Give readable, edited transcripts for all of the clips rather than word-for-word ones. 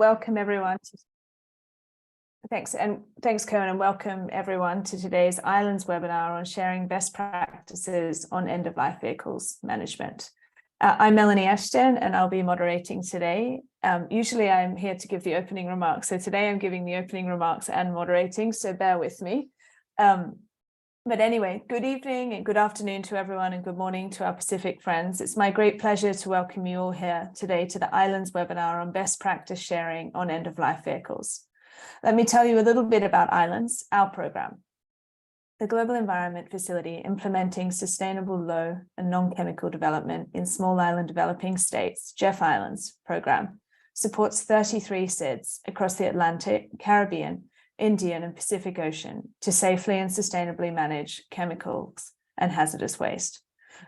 welcome everyone. Thanks, Cohen, and welcome everyone to today's Islands webinar on sharing best practices on end-of-life vehicles management. I'm Melanie Ashton, and I'll be moderating today. Usually I'm here to give the opening remarks, so today I'm giving the opening remarks and moderating, so bear with me. But anyway, good evening and good afternoon to everyone, and good morning to our Pacific friends. It's my great pleasure to welcome you all here today to the Islands webinar on best practice sharing on end-of-life vehicles. Let me tell you a little bit about Islands, our program. The Global Environment Facility implementing sustainable low and non-chemical development in small island developing states, GEF Islands program, supports 33 SIDS across the Atlantic, Caribbean, Indian and Pacific Ocean to safely and sustainably manage chemicals and hazardous waste.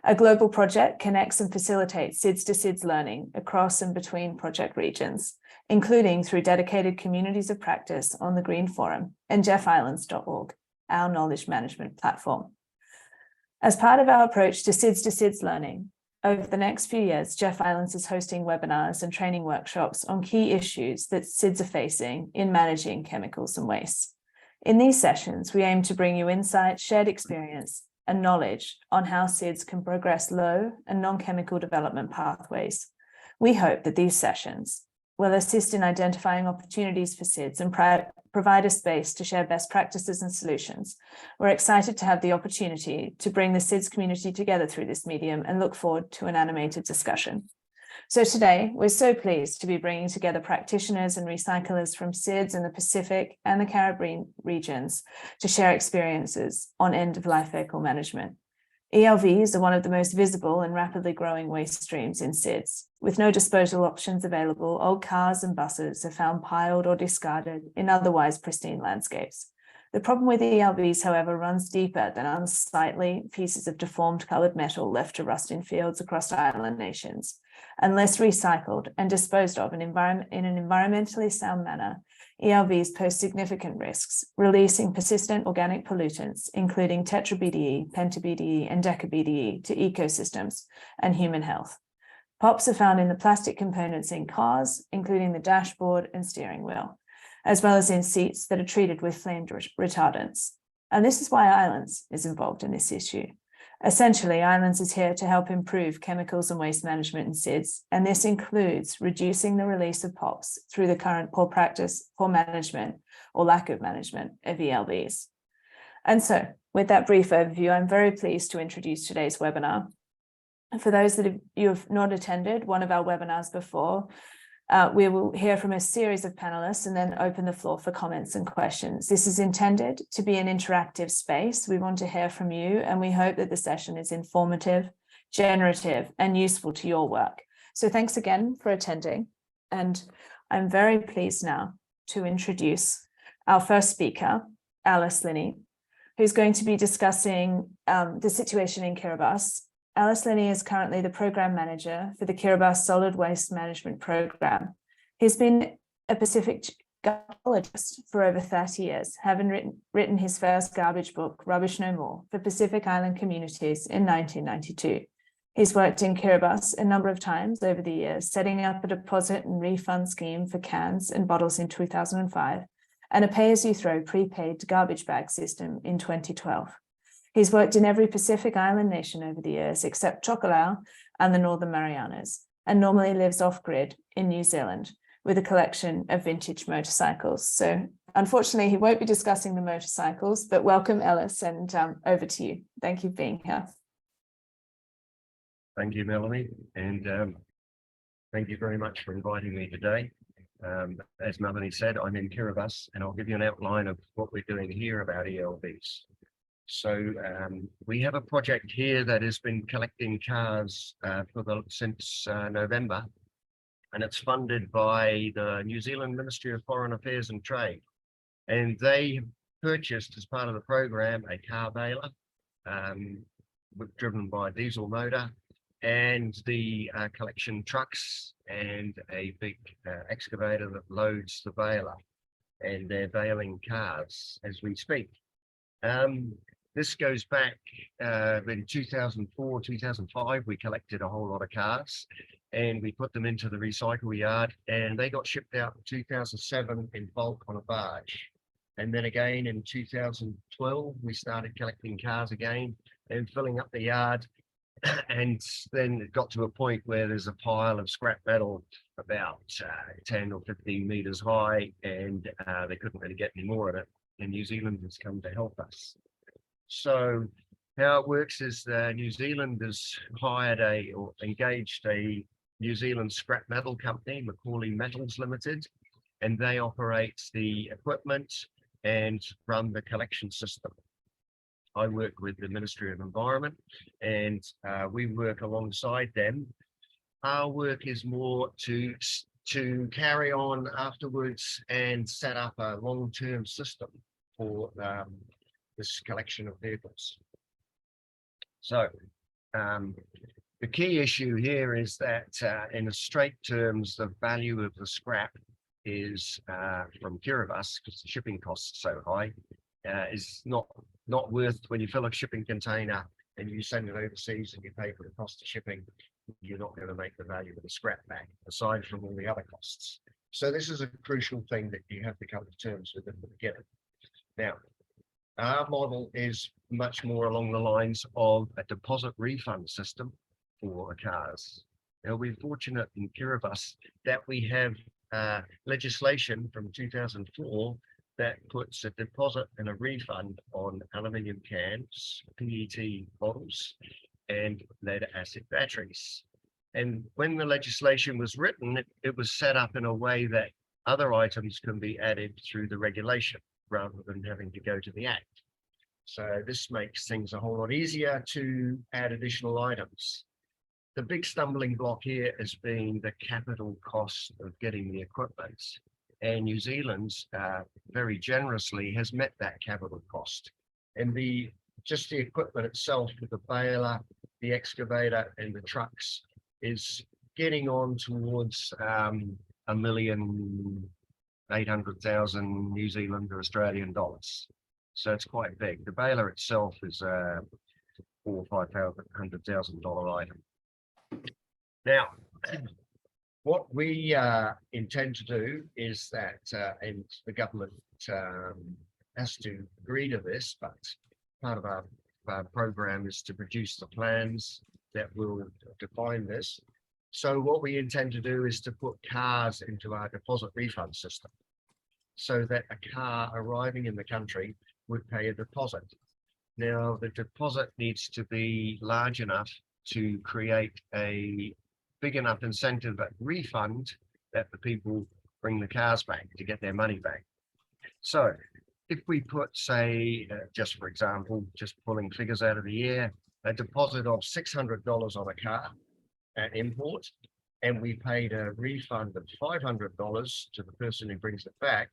A global project connects and facilitates SIDS to SIDS learning across and between project regions, including through dedicated communities of practice on the Green Forum and jeffislands.org, our knowledge management platform. As part of our approach to SIDS learning, over the next few years, GEF Islands is hosting webinars and training workshops on key issues that SIDS are facing in managing chemicals and waste. In these sessions, we aim to bring you insight, shared experience, and knowledge on how SIDS can progress low and non-chemical development pathways. We hope that these sessions will assist in identifying opportunities for SIDS and provide a space to share best practices and solutions. We're excited to have the opportunity to bring the SIDS community together through this medium and look forward to an animated discussion. So today, we're so pleased to be bringing together practitioners and recyclers from SIDS in the Pacific and the Caribbean regions to share experiences on end-of-life vehicle management. ELVs are one of the most visible and rapidly growing waste streams in SIDS. With no disposal options available, old cars and buses are found piled or discarded in otherwise pristine landscapes. The problem with ELVs, however, runs deeper than unsightly pieces of deformed colored metal left to rust in fields across island nations. Unless recycled and disposed of in an environmentally sound manner, ELVs pose significant risks, releasing persistent organic pollutants, including tetraBDE, PentaBDE and DecaBDE to ecosystems and human health. POPs are found in the plastic components in cars, including the dashboard and steering wheel, as well as in seats that are treated with flame retardants. And this is why Islands is involved in this issue. Essentially, Islands is here to help improve chemicals and waste management in SIDS, and this includes reducing the release of POPs through the current poor management or lack of management of ELVs. And so, with that brief overview, I'm very pleased to introduce today's webinar. For those that you have not attended one of our webinars before, we will hear from a series of panelists and then open the floor for comments and questions. This is intended to be an interactive space. We want to hear from you, and we hope that the session is informative, generative, and useful to your work. So thanks again for attending. And I'm very pleased now to introduce our first speaker, Alice Linney, who's going to be discussing the situation in Kiribati. Alice Linney is currently the program manager for the Kiribati Solid Waste Management Program. He's been a Pacific garbageologist for over 30 years, having written his first garbage book, Rubbish No More, for Pacific Island communities in 1992. He's worked in Kiribati a number of times over the years, setting up a deposit and refund scheme for cans and bottles in 2005, and a pay-as-you-throw prepaid garbage bag system in 2012. He's worked in every Pacific Island nation over the years, except Tokelau and the Northern Marianas, and normally lives off-grid in New Zealand with a collection of vintage motorcycles. So unfortunately, he won't be discussing the motorcycles, but welcome, Alice, and over to you. Thank you for being here. Thank you, Melanie, and thank you very much for inviting me today. As Melanie said, I'm in Kiribati, and I'll give you an outline of what we're doing here about ELVs. So we have a project here that has been collecting cars since November, and it's funded by the New Zealand Ministry of Foreign Affairs and Trade. And they purchased, as part of the program, a car baler driven by a diesel motor, and the collection trucks and a big excavator that loads the baler. And they're bailing cars as we speak. This goes back in 2004, 2005, we collected a whole lot of cars, and we put them into the recycle yard, and they got shipped out in 2007 in bulk on a barge. And then again in 2012, we started collecting cars again and filling up the yard. And then it got to a point where there's a pile of scrap metal about 10 or 15 meters high, and they couldn't really get any more of it. And New Zealand has come to help us. So how it works is New Zealand has hired or engaged a New Zealand scrap metal company, Macaulay Metals Limited, and they operate the equipment and run the collection system. I work with the Ministry of Environment, and we work alongside them. Our work is more to carry on afterwards and set up a long-term system for this collection of vehicles. So the key issue here is that in straight terms, the value of the scrap is from Kiribati, because the shipping costs are so high, is not worth, when you fill a shipping container and you send it overseas and you pay for the cost of shipping, you're not going to make the value of the scrap back, aside from all the other costs. So this is a crucial thing that you have to come to terms with at the beginning. Now, our model is much more along the lines of a deposit refund system for cars. Now, we're fortunate in Kiribati that we have legislation from 2004 that puts a deposit and a refund on aluminium cans, PET bottles, and lead acid batteries. And when the legislation was written, it was set up in a way that other items can be added through the regulation rather than having to go to the Act. So this makes things a whole lot easier to add additional items. The big stumbling block here has been the capital cost of getting the equipment. And New Zealand very generously has met that capital cost. And just the equipment itself, with the baler, the excavator, and the trucks, is getting on towards $1,800,000 New Zealand or Australian dollars. So it's quite big. The baler itself is a $400,000 or $500,000 item. Now, what we intend to do is that, and the government has to agree to this, but part of our program is to produce the plans that will define this. So what we intend to do is to put cars into our deposit refund system, so that a car arriving in the country would pay a deposit. Now, the deposit needs to be large enough to create a big enough incentive at refund that the people bring the cars back to get their money back. So if we put, say, just for example, just pulling figures out of the air, a deposit of $600 on a car at import, and we paid a refund of $500 to the person who brings it back,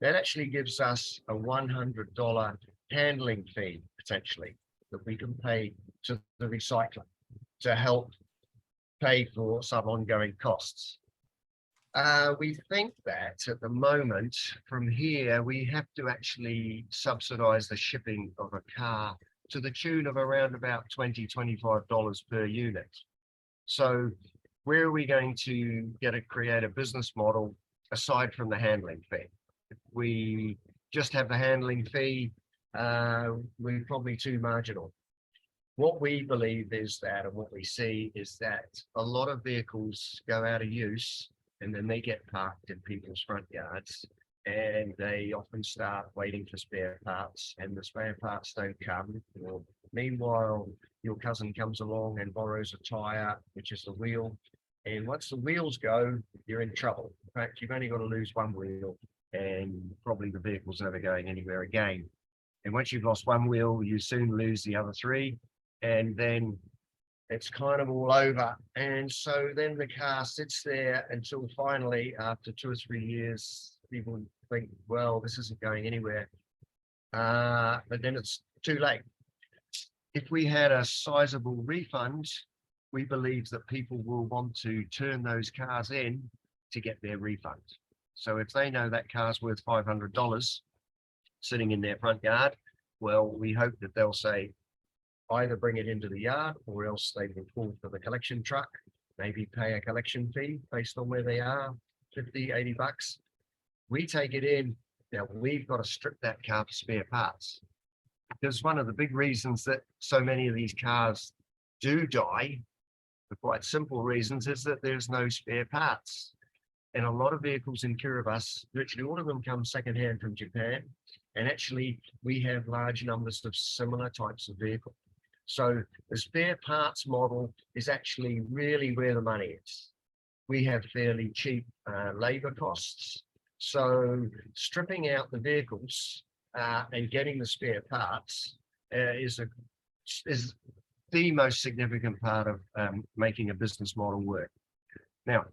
that actually gives us a $100 handling fee, potentially, that we can pay to the recycler to help pay for some ongoing costs. We think that at the moment, from here, we have to actually subsidize the shipping of a car to the tune of around about $20, $25 per unit. So where are we going to create a business model aside from the handling fee? If we just have the handling fee, we're probably too marginal. What we believe is that, and what we see is that a lot of vehicles go out of use and then they get parked in people's front yards, and they often start waiting for spare parts, and the spare parts don't come. Or meanwhile, your cousin comes along and borrows a tire, which is the wheel. And once the wheels go, you're in trouble. In fact, you've only got to lose one wheel and probably the vehicle's never going anywhere again. And once you've lost one wheel, you soon lose the other three. And then it's kind of all over. And so then the car sits there until finally, after 2 or 3 years, people think, well, this isn't going anywhere. But then it's too late. If we had a sizable refund, we believe that people will want to turn those cars in to get their refund. So if they know that car's worth $500 sitting in their front yard, well, we hope that they'll say, either bring it into the yard or else they will call for the collection truck maybe pay a collection fee based on where they are, 50, 80 bucks. We take it in. Now we've got to strip that car for spare parts. Because one of the big reasons that so many of these cars do die, for quite simple reasons, is that there's no spare parts. And a lot of vehicles in Kiribati, virtually all of them come secondhand from Japan. And actually, we have large numbers of similar types of vehicle. So the spare parts model is actually really where the money is. We have fairly cheap labor costs. So stripping out the vehicles and getting the spare parts is the most significant part of making a business model work. Now,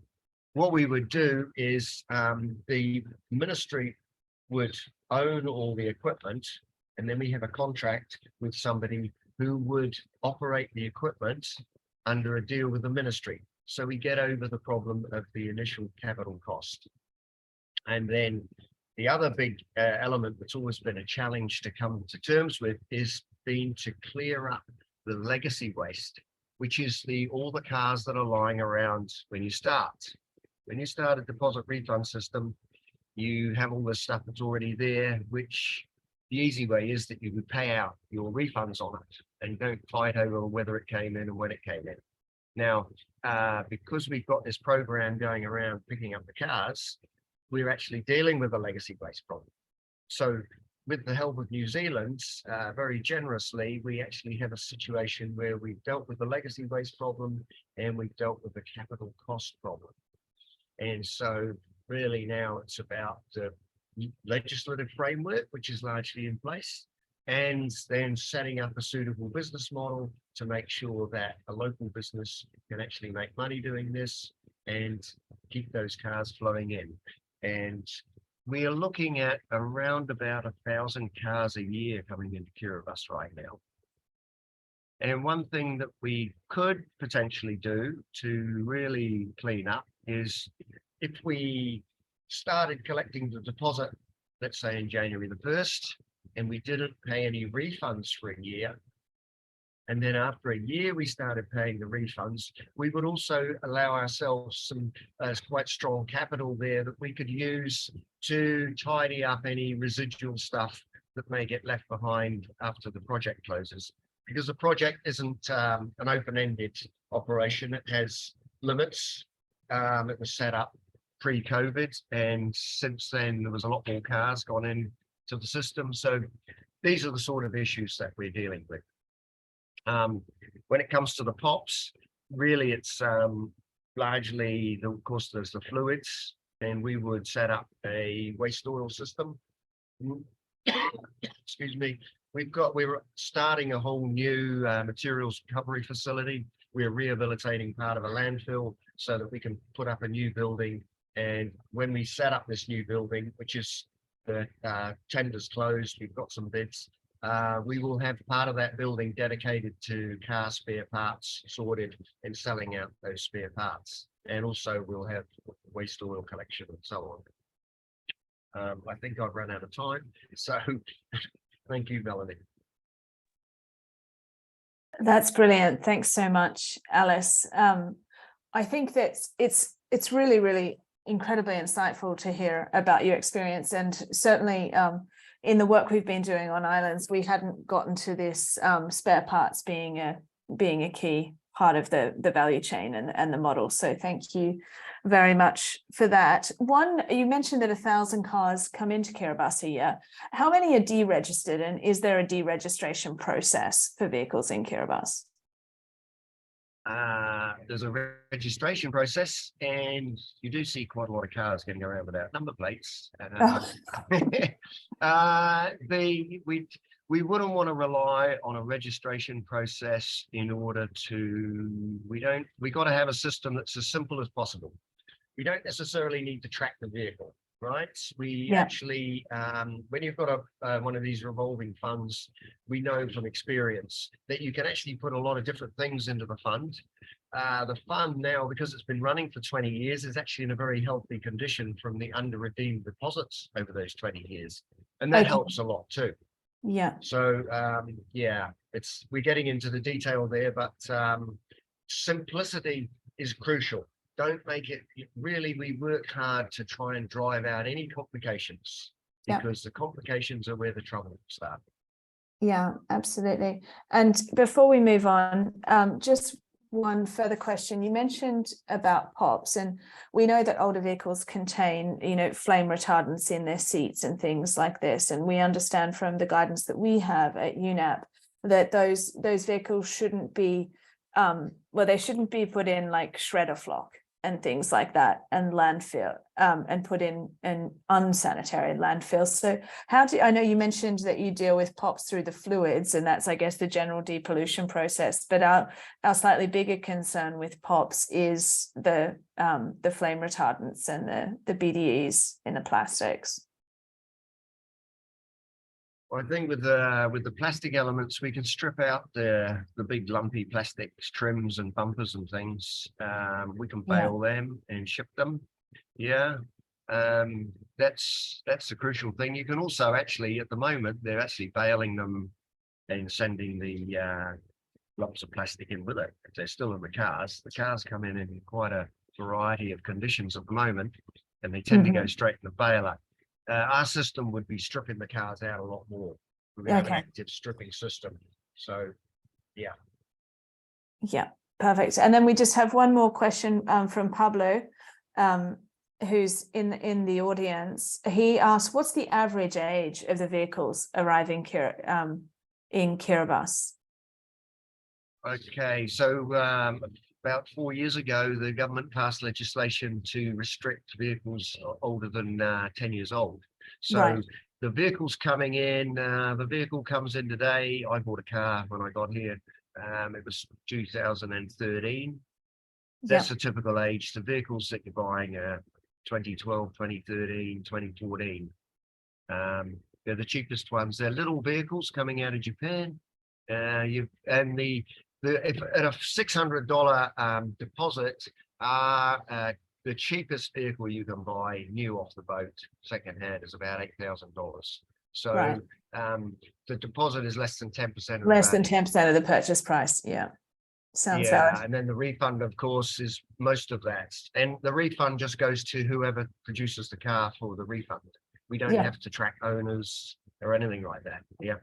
what we would do is the ministry would own all the equipment, and then we have a contract with somebody who would operate the equipment under a deal with the ministry. So we get over the problem of the initial capital cost. And then the other big element that's always been a challenge to come to terms with is being to clear up the legacy waste, which is all the cars that are lying around when you start. When you start a deposit refund system, you have all this stuff that's already there, which the easy way is that you would pay out your refunds on it and don't fight over whether it came in and when it came in. Now, because we've got this program going around picking up the cars, we're actually dealing with the legacy waste problem. So with the help of New Zealand, very generously, we actually have a situation where we've dealt with the legacy waste problem and we've dealt with the capital cost problem. And so really now it's about the legislative framework, which is largely in place, and then setting up a suitable business model to make sure that a local business can actually make money doing this and keep those cars flowing in. And we are looking at around about 1,000 cars a year coming into Kiribati right now. And one thing that we could potentially do to really clean up is if we started collecting the deposit, let's say in January the 1st, and we didn't pay any refunds for a year, and then after a year we started paying the refunds, we would also allow ourselves some quite strong capital there that we could use to tidy up any residual stuff that may get left behind after the project closes. Because the project isn't an open-ended operation, it has limits. It was set up pre-COVID, and since then there was a lot more cars gone into the system. So these are the sort of issues that we're dealing with. When it comes to the POPs, really it's largely, of course, there's the fluids, and we would set up a waste oil system. Excuse me. We're starting a whole new materials recovery facility. We're rehabilitating part of a landfill so that we can put up a new building. And when we set up this new building, which is the tenders closed, we've got some bids, we will have part of that building dedicated to car spare parts sorted and selling out those spare parts. And also we'll have waste oil collection and so on. I think I've run out of time. So thank you, Melanie. That's brilliant. Thanks so much, Alice. I think that it's really, really incredibly insightful to hear about your experience, and certainly in the work we've been doing on islands, we hadn't gotten to this spare parts being a key part of the value chain and the model. So thank you very much for that. One, you mentioned that 1,000 cars come into Kiribati a year. How many are deregistered, and is there a deregistration process for vehicles in Kiribati? There's a registration process, and you do see quite a lot of cars getting around without number plates. We wouldn't want to rely on a registration process in order to, we got to have a system that's as simple as possible. We don't necessarily need to track the vehicle, right? We actually, when you've got one of these revolving funds, we know from experience that you can actually put a lot of different things into the fund. The fund now, because it's been running for 20 years, is actually in a very healthy condition from the under-redeemed deposits over those 20 years. And that helps a lot too. Yeah. So, yeah, we're getting into the detail there, but simplicity is crucial. Don't make it, really, we work hard to try and drive out any complications, because the complications are where the trouble starts. Yeah, absolutely. And before we move on, just one further question. You mentioned about POPs, and we know that older vehicles contain, flame retardants in their seats and things like this. And we understand from the guidance that we have at UNAP that those vehicles shouldn't be, they shouldn't be put in like shredder flock and things like that, and landfill, and put in an unsanitary landfill. So I know you mentioned that you deal with POPs through the fluids, and that's, I guess, the general depollution process. But our slightly bigger concern with POPs is the flame retardants and the BDEs in the plastics. I think with the plastic elements, we can strip out the big lumpy plastics, trims and bumpers and things. We can bale them and ship them. Yeah, that's the crucial thing. You can also actually, at the moment, they're actually baling them and sending the lumps of plastic in with it. If they're still in the cars come in quite a variety of conditions at the moment, and they tend to go straight in the baler. Our system would be stripping the cars out a lot more. We have an active stripping system. So, yeah. Yeah, perfect. And then we just have one more question from Pablo, who's in the audience. He asked, what's the average age of the vehicles arriving in Kiribati? Okay, so about 4 years ago, the government passed legislation to restrict vehicles older than 10 years old. So the vehicle's coming in, the vehicle comes in today. I bought a car when I got here. It was 2013. That's the typical age. The vehicles that you're buying are 2012, 2013, 2014. They're the cheapest ones. They're little vehicles coming out of Japan. If at a $600 deposit, the cheapest vehicle you can buy new off the boat secondhand is about $8,000. So the deposit is less than 10%. Less than 10% of the purchase price. Yeah, sounds valid. And then the refund, of course, is most of that. And the refund just goes to whoever produces the car for the refund. We don't have to track owners or anything like that. Yeah.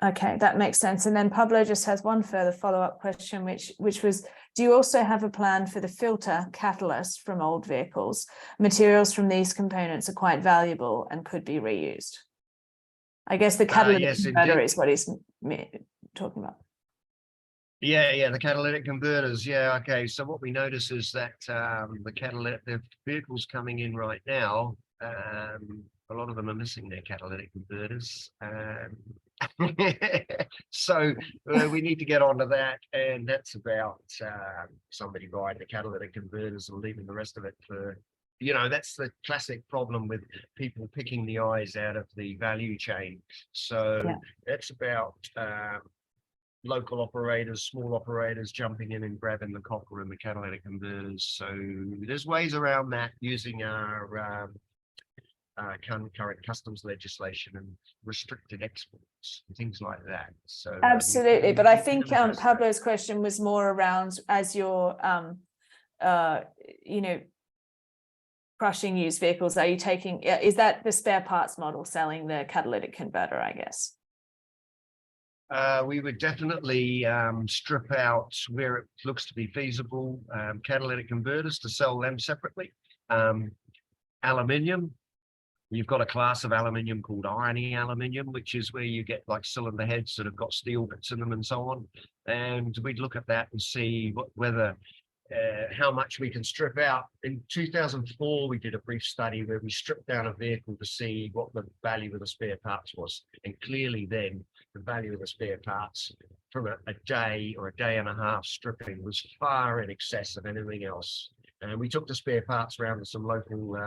Okay, that makes sense. And then Pablo just has one further follow-up question, which was, do you also have a plan for the filter catalyst from old vehicles? Materials from these components are quite valuable and could be reused. I guess the catalytic converter is what he's talking about. Yeah, the catalytic converters. Yeah, okay. So what we notice is that the vehicles coming in right now, a lot of them are missing their catalytic converters. So we need to get onto that, and that's about somebody buying the catalytic converters and leaving the rest of it for, that's the classic problem with people picking the eyes out of the value chain. So that's about local operators, small operators jumping in and grabbing the copper and the catalytic converters. So there's ways around that using our current customs legislation and restricted exports and things like that. So absolutely, but I think Pablo's question was more around, as you're crushing used vehicles, are you taking, is that the spare parts model selling the catalytic converter, I guess? We would definitely strip out where it looks to be feasible, catalytic converters, to sell them separately. Aluminium. You've got a class of aluminium called irony aluminium, which is where you get like cylinder heads that have got steel bits in them and so on. And we'd look at that and see how much we can strip out. In 2004, we did a brief study where we stripped down a vehicle to see what the value of the spare parts was. And clearly then the value of the spare parts from a day or a day and a half stripping was far in excess of anything else. And we took the spare parts around to some local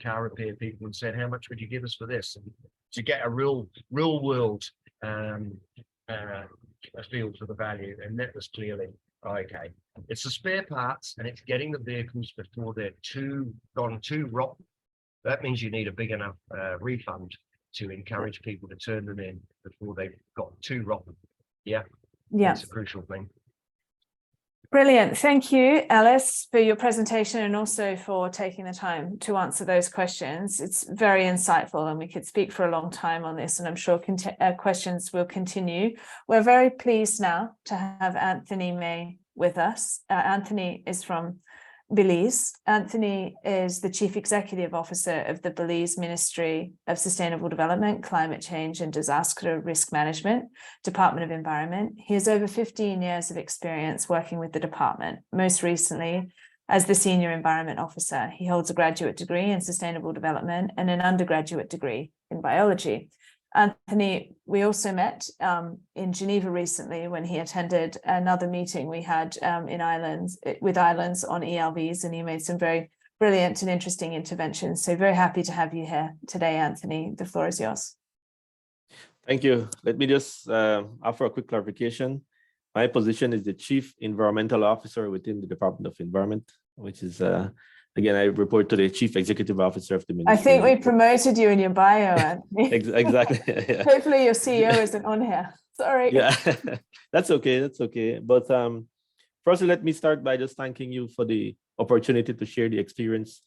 car repair people and said, how much would you give us for this? And to get a real world a feel for the value. And that was clearly, okay, it's the spare parts and it's getting the vehicles before they're gone too rotten. That means you need a big enough refund to encourage people to turn them in before they've got too rotten. Yeah, that's a crucial thing. Brilliant. Thank you, Alice, for your presentation and also for taking the time to answer those questions. It's very insightful and we could speak for a long time on this, and I'm sure questions will continue. We're very pleased now to have Anthony May with us. Anthony is from Belize. Anthony is the Chief Executive Officer of the Belize Ministry of Sustainable Development, Climate Change and Disaster Risk Management, Department of Environment. He has over 15 years of experience working with the department, most recently as the Senior Environment Officer. He holds a graduate degree in Sustainable Development and an undergraduate degree in Biology. Anthony, we also met in Geneva recently when he attended another meeting we had with islands on ELVs, and he made some very brilliant and interesting interventions. So very happy to have you here today, Anthony. The floor is yours. Thank you. Let me just offer a quick clarification. My position is the Chief Environmental Officer within the Department of Environment, which is again, I report to the Chief Executive Officer of the Ministry. I think we promoted you in your bio, Anthony. Exactly. Yeah. Hopefully your CEO isn't on here. Sorry. Yeah, that's okay. That's okay. But firstly, let me start by just thanking you for the opportunity to share the experience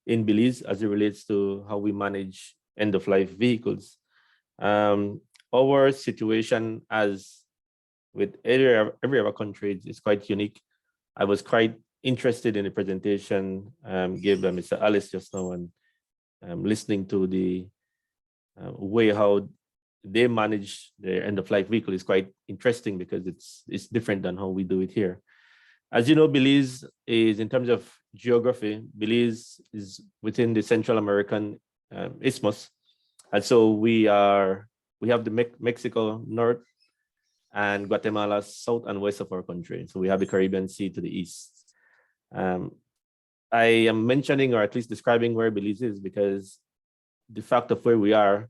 in Belize as it relates to how we manage end-of-life vehicles. Our situation, as with every other country, is quite unique. I was quite interested in the presentation given by Mr. Alice just now, and listening to the way how they manage their end-of-life vehicle is quite interesting because it's different than how we do it here. As you know, Belize is, in terms of geography, Belize is within the Central American Isthmus, and so we have the Mexico north and Guatemala south and west of our country. So we have the Caribbean Sea to the east. I am mentioning, or at least describing, where Belize is because the fact of where we are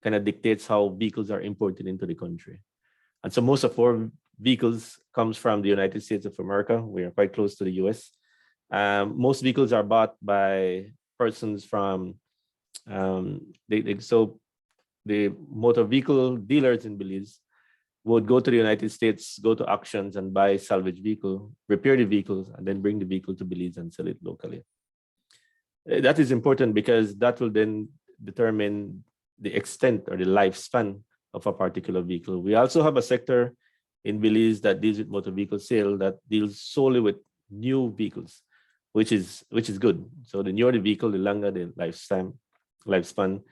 kind of dictates how vehicles are imported into the country. And so most of our vehicles comes from the United States of America. We are quite close to the US. Most vehicles are bought by persons from, so the motor vehicle dealers in Belize would go to the United States, go to auctions and buy salvage vehicle, repair the vehicles, and then bring the vehicle to Belize and sell it locally. That is important because that will then determine the extent or the lifespan of a particular vehicle. We also have a sector in Belize that deals with motor vehicle sale that deals solely with new vehicles, which is good. So the newer the vehicle, the longer the lifespan.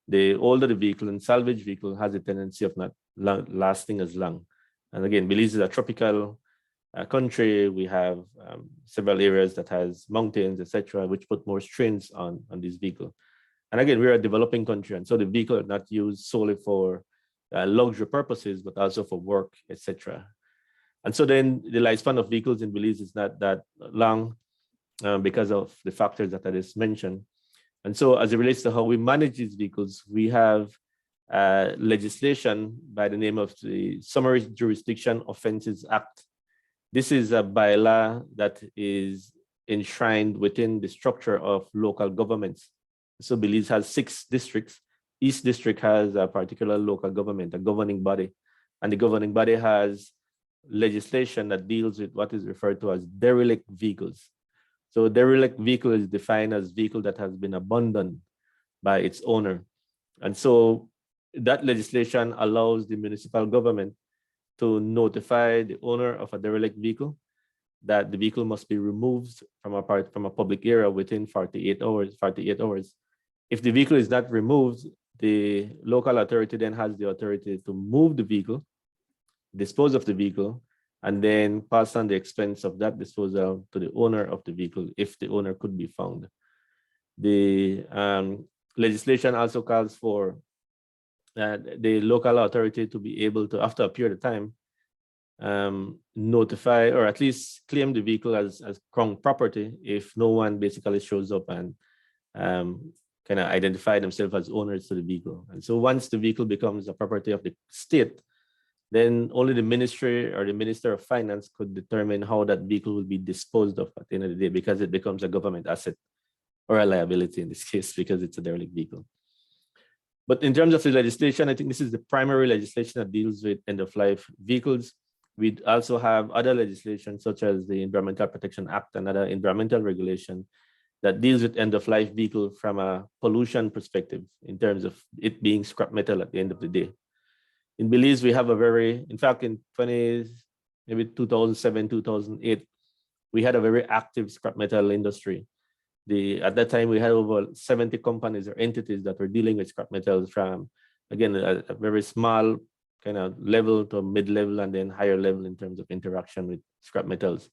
The older the vehicle, and salvage vehicle has a tendency of not lasting as long. And again, Belize is a tropical country. We have several areas that has mountains, etc., which put more strains on this vehicle. And again, we're a developing country, and so the vehicle is not used solely for luxury purposes, but also for work, etc. And so then the lifespan of vehicles in Belize is not that long because of the factors that I just mentioned. And so as it relates to how we manage these vehicles, we have legislation by the name of the Summary Jurisdiction Offences Act. This is a bylaw that is enshrined within the structure of local governments. So Belize has 6 districts. Each district has a particular local government, a governing body, and the governing body has legislation that deals with what is referred to as derelict vehicles. So derelict vehicle is defined as vehicle that has been abandoned by its owner. And so that legislation allows the municipal government to notify the owner of a derelict vehicle that the vehicle must be removed from a public area within 48 hours. If the vehicle is not removed, the local authority then has the authority to move the vehicle, dispose of the vehicle, and then pass on the expense of that disposal to the owner of the vehicle if the owner could be found. The legislation also calls for the local authority to be able to, after a period of time, notify or at least claim the vehicle as Crown property if no one basically shows up and kind of identify themselves as owners to the vehicle. And so once the vehicle becomes a property of the state, then only the ministry or the Minister of Finance could determine how that vehicle will be disposed of at the end of the day, because it becomes a government asset or a liability in this case, because it's a derelict vehicle. But in terms of the legislation, I think this is the primary legislation that deals with end-of-life vehicles. We also have other legislation such as the Environmental Protection Act and other environmental regulation that deals with end-of-life vehicle from a pollution perspective in terms of it being scrap metal at the end of the day. In Belize, we have a very, in fact, in maybe 2007, 2008, we had a very active scrap metal industry. At that time, we had over 70 companies or entities that were dealing with scrap metals from, again, a very small kind of level to mid-level and then higher level in terms of interaction with scrap metals.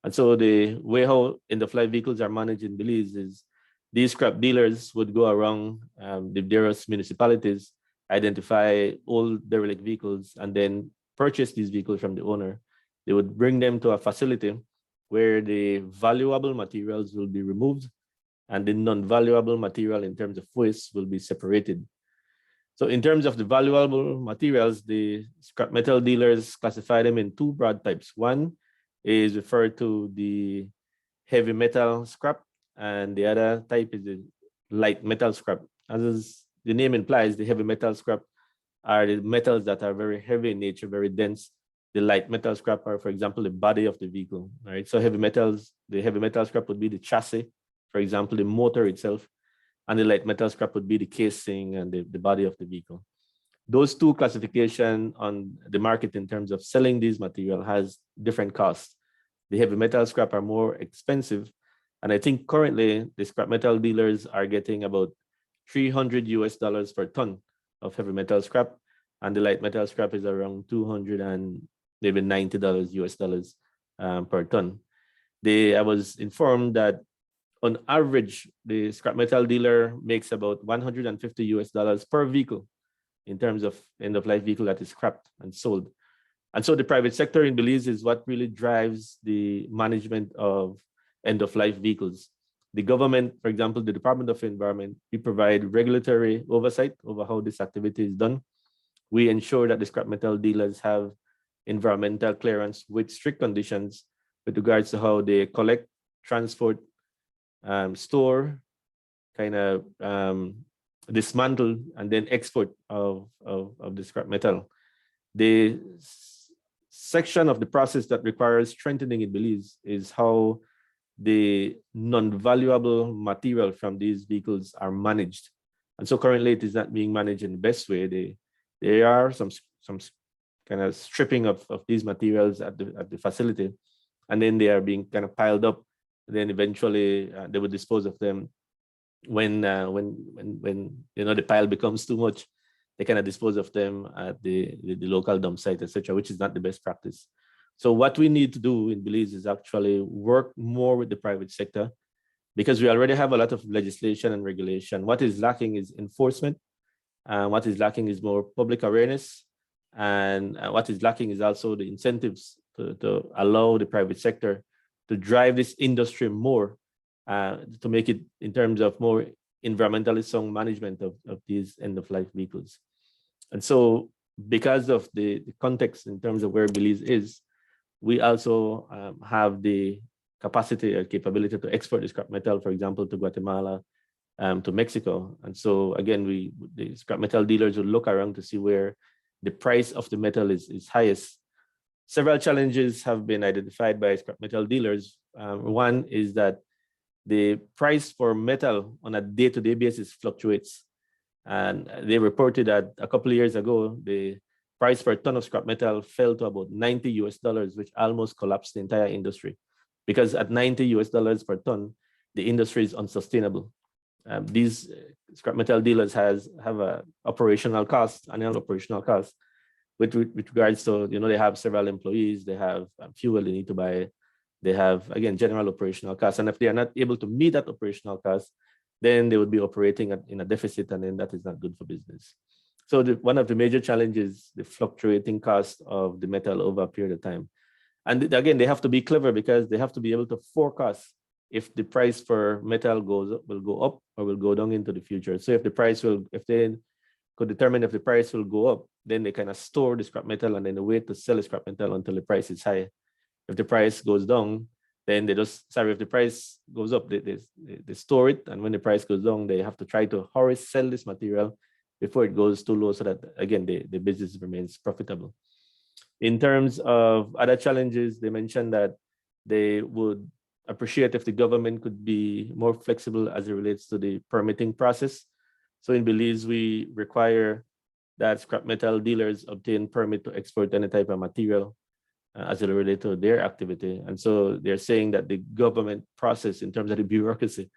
And so the way how end-of-life vehicles are managed in Belize is these scrap dealers would go around the various municipalities, identify old derelict vehicles, and then purchase these vehicles from the owner. They would bring them to a facility where the valuable materials will be removed and the non-valuable material in terms of waste will be separated. So in terms of the valuable materials, the scrap metal dealers classify them in two broad types. One is referred to the heavy metal scrap, and the other type is the light metal scrap. As the name implies, the heavy metal scrap are the metals that are very heavy in nature, very dense. The light metal scrap are, for example, the body of the vehicle, right? So the heavy metal scrap would be the chassis, for example, the motor itself, and the light metal scrap would be the casing and the body of the vehicle. Those two classifications on the market in terms of selling these material has different costs. The heavy metal scrap are more expensive. And I think currently the scrap metal dealers are getting about $300 per ton of heavy metal scrap. And the light metal scrap is around $290 per ton. I was informed that on average, the scrap metal dealer makes about $150 per vehicle in terms of end-of-life vehicle that is scrapped and sold. And so the private sector in Belize is what really drives the management of end-of-life vehicles. The government, for example, the Department of Environment, we provide regulatory oversight over how this activity is done. We ensure that the scrap metal dealers have environmental clearance with strict conditions with regards to how they collect, transport, store, dismantle, and then export of the scrap metal. The section of the process that requires strengthening in Belize is how the non-valuable material from these vehicles are managed. And so currently it is not being managed in the best way. There are some kind of stripping of these materials at the facility, and then they are being kind of piled up. Then eventually they would dispose of them when the pile becomes too much. They kind of dispose of them at the local dump site, etc., which is not the best practice. So what we need to do in Belize is actually work more with the private sector, because we already have a lot of legislation and regulation. What is lacking is enforcement. What is lacking is more public awareness. And what is lacking is also the incentives to allow the private sector to drive this industry more, to make it in terms of more environmentally sound management of these end-of-life vehicles. And so because of the context in terms of where Belize is, we also have the capacity or capability to export the scrap metal, for example, to Guatemala, to Mexico. And so again, the scrap metal dealers will look around to see where the price of the metal is highest. Several challenges have been identified by scrap metal dealers. One is that the price for metal on a day-to-day basis fluctuates. And they reported that a couple of years ago, the price per ton of scrap metal fell to about $90, which almost collapsed the entire industry. Because at $90 per ton, the industry is unsustainable. These scrap metal dealers have a operational cost, annual operational cost, with regards to, they have several employees, they have fuel they need to buy, they have, again, general operational costs. And if they are not able to meet that operational cost, then they would be operating in a deficit, and then that is not good for business. So one of the major challenges is the fluctuating cost of the metal over a period of time. And again, they have to be clever, because they have to be able to forecast if the price for metal will go up or will go down into the future. So if they could determine if the price will go up, then they kind of store the scrap metal and then they wait to sell the scrap metal until the price is high. If the price goes down, then if the price goes up, they store it. And when the price goes down, they have to try to hurry sell this material before it goes too low, so that, again, the business remains profitable. In terms of other challenges, they mentioned that they would appreciate if the government could be more flexible as it relates to the permitting process. So in Belize, we require that scrap metal dealers obtain permit to export any type of material as it relates to their activity. And so they're saying that the government process in terms of the bureaucracy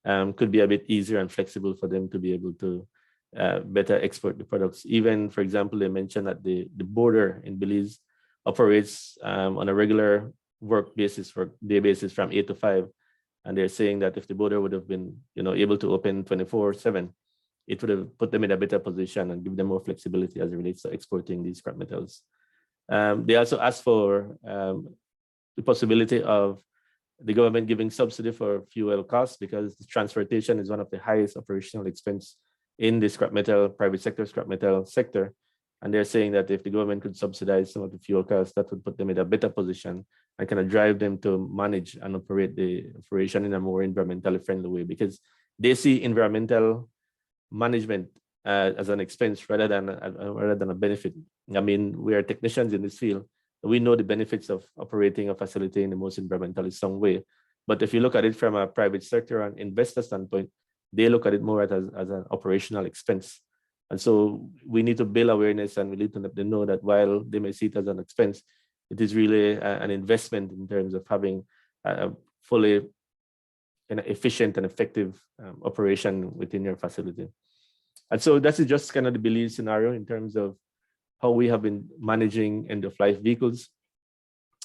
could be a bit easier and flexible for them to be able to better export the products. Even, for example, they mentioned that the border in Belize operates on a regular work day basis from 8 to 5. And they're saying that if the border would have been, able to open 24/7, it would have put them in a better position and give them more flexibility as it relates to exporting these scrap metals. They also asked for the possibility of the government giving subsidy for fuel costs, because transportation is one of the highest operational expense in the private sector scrap metal sector. And they're saying that if the government could subsidize some of the fuel costs, that would put them in a better position and kind of drive them to manage and operate the operation in a more environmentally friendly way, because they see environmental management as an expense rather than a benefit. I mean, we are technicians in this field. We know the benefits of operating a facility in the most environmentally sound way. But if you look at it from a private sector and investor standpoint, they look at it more as an operational expense. And so we need to build awareness, and we need to let them know that while they may see it as an expense, it is really an investment in terms of having a fully efficient and effective operation within your facility. And so that's just kind of the Belize scenario in terms of how we have been managing end-of-life vehicles.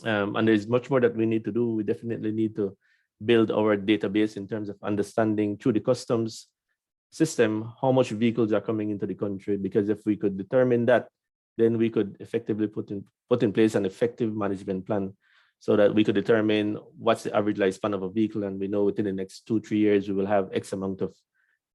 And there's much more that we need to do. We definitely need to build our database in terms of understanding through the customs system how much vehicles are coming into the country, because if we could determine that, then we could effectively put in place an effective management plan so that we could determine what's the average lifespan of a vehicle, and we know within the next 2-3 years we will have X amount of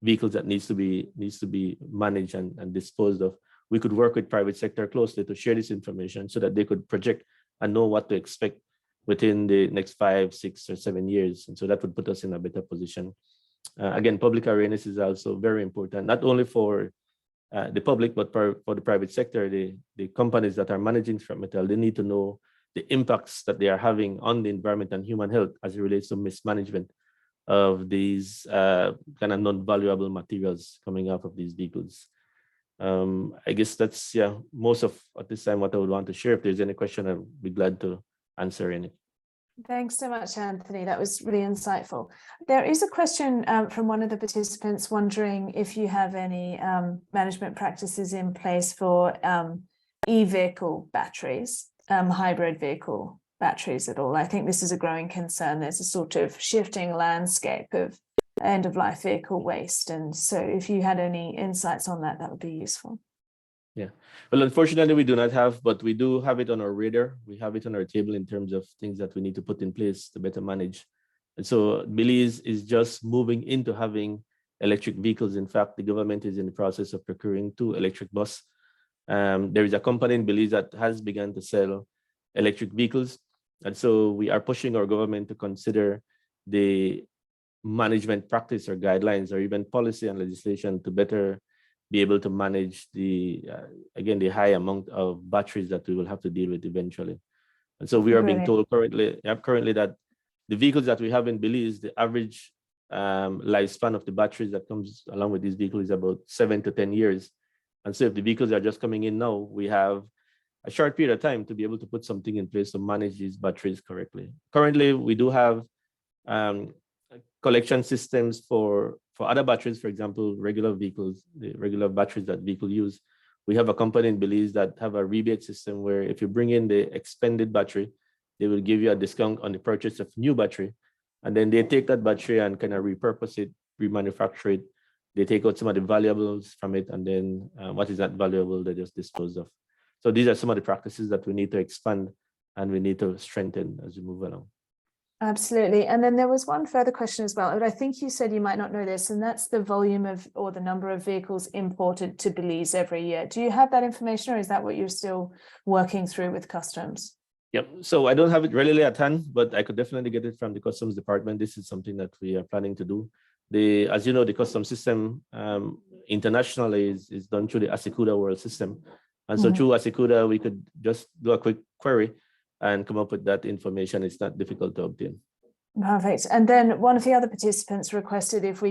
vehicles that needs to be managed and disposed of. We could work with private sector closely to share this information so that they could project and know what to expect within the next 5, 6, or 7 years. And so that would put us in a better position. Again, public awareness is also very important, not only for the public, but for the private sector. The companies that are managing scrap metal, they need to know the impacts that they are having on the environment and human health as it relates to mismanagement of these kind of non-valuable materials coming out of these vehicles. I guess that's most of at this time what I would want to share. If there's any question, I'd be glad to answer any. Thanks so much, Anthony. That was really insightful. There is a question from one of the participants wondering if you have any management practices in place for e-vehicle batteries, hybrid vehicle batteries at all. I think this is a growing concern. There's a sort of shifting landscape of end-of-life vehicle waste. And so if you had any insights on that, that would be useful. Yeah, well, unfortunately, we do not have, but we do have it on our radar. We have it on our table in terms of things that we need to put in place to better manage. And so Belize is just moving into having electric vehicles. In fact, the government is in the process of procuring 2 electric buses. There is a company in Belize that has begun to sell electric vehicles. And so we are pushing our government to consider the management practice or guidelines or even policy and legislation to better be able to manage the high amount of batteries that we will have to deal with eventually. And so we are being told currently that the vehicles that we have in Belize, the average lifespan of the batteries that comes along with these vehicles is about 7 to 10 years. And so if the vehicles are just coming in now, we have a short period of time to be able to put something in place to manage these batteries correctly. Currently, we do have collection systems for other batteries, for example, regular vehicles, the regular batteries that vehicles use. We have a company in Belize that have a rebate system where if you bring in the expended battery, they will give you a discount on the purchase of new battery. And then they take that battery and kind of repurpose it, remanufacture it. They take out some of the valuables from it, and then what is that valuable, they just dispose of. So these are some of the practices that we need to expand and we need to strengthen as we move along. Absolutely. And then there was one further question as well, but I think you said you might not know this, and that's the volume of or the number of vehicles imported to Belize every year. Do you have that information, or is that what you're still working through with customs? Yep. So I don't have it readily at hand, but I could definitely get it from the customs department. This is something that we are planning to do. As you know, the customs system internationally is done through the ASICUDA world system. And so through Asikuda, we could just do a quick query and come up with that information. It's not difficult to obtain. Perfect. And then one of the other participants requested if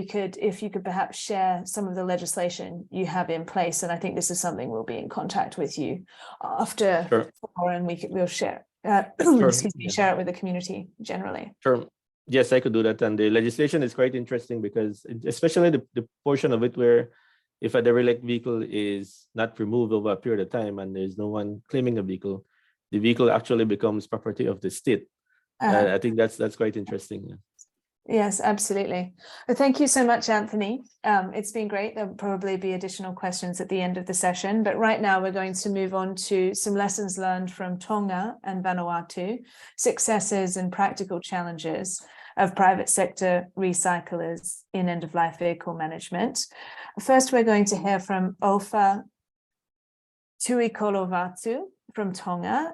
you could perhaps share some of the legislation you have in place. And I think this is something we'll be in contact with you after, and we'll share. Excuse me, share it with the community generally. Sure. Yes, I could do that. And the legislation is quite interesting because especially the portion of it where if a derelict vehicle is not removed over a period of time and there's no one claiming a vehicle, the vehicle actually becomes property of the state. I think that's quite interesting. Yes, absolutely. Well, thank you so much, Anthony. It's been great. There'll probably be additional questions at the end of the session, but right now we're going to move on to some lessons learned from Tonga and Vanuatu, successes and practical challenges of private sector recyclers in end-of-life vehicle management. First, we're going to hear from Ofa Tuikolovatu from Tonga.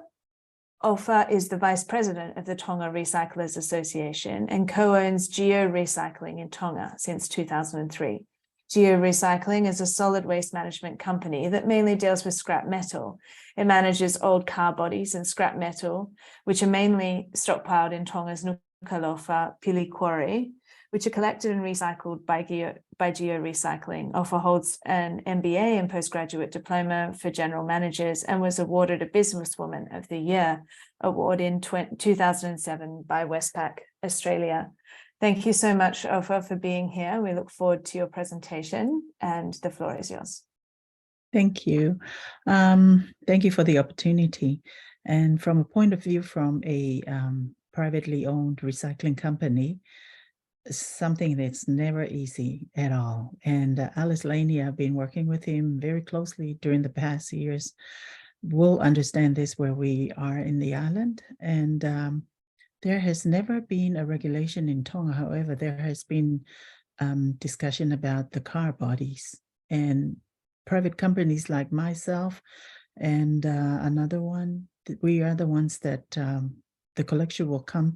Ofa is the Vice President of the Tonga Recyclers Association and co-owns Geo Recycling in Tonga since 2003. Geo Recycling is a solid waste management company that mainly deals with scrap metal. It manages old car bodies and scrap metal, which are mainly stockpiled in Tonga's Nuku'alofa Pili Quarry, which are collected and recycled by Geo Recycling. Ofa holds an MBA and postgraduate diploma for general managers and was awarded a Businesswoman of the Year award in 2007 by Westpac Australia. Thank you so much, Ofa, for being here. We look forward to your presentation and the floor is yours. Thank you. Thank you for the opportunity. And from a point of view from a privately owned recycling company, something that's never easy at all. And Alice Laney, I've been working with him very closely during the past years. We'll understand this where we are in the island. And there has never been a regulation in Tonga. However, there has been discussion about the car bodies, and private companies like myself and another one, we are the ones that the collection will come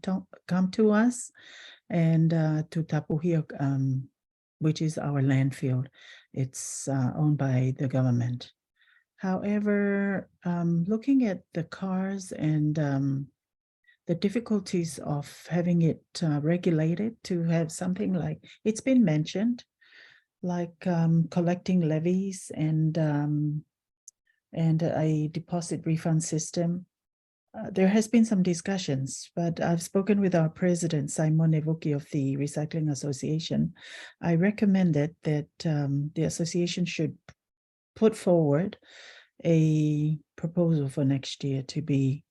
to us and to Tapuhia, which is our landfill. It's owned by the government. However, looking at the cars and the difficulties of having it regulated to have something like, it's been mentioned, like collecting levies and a deposit refund system. There has been some discussions, but I've spoken with our president, Simon Evoki of the Recycling Association. I recommended that the association should put forward a proposal for next year to be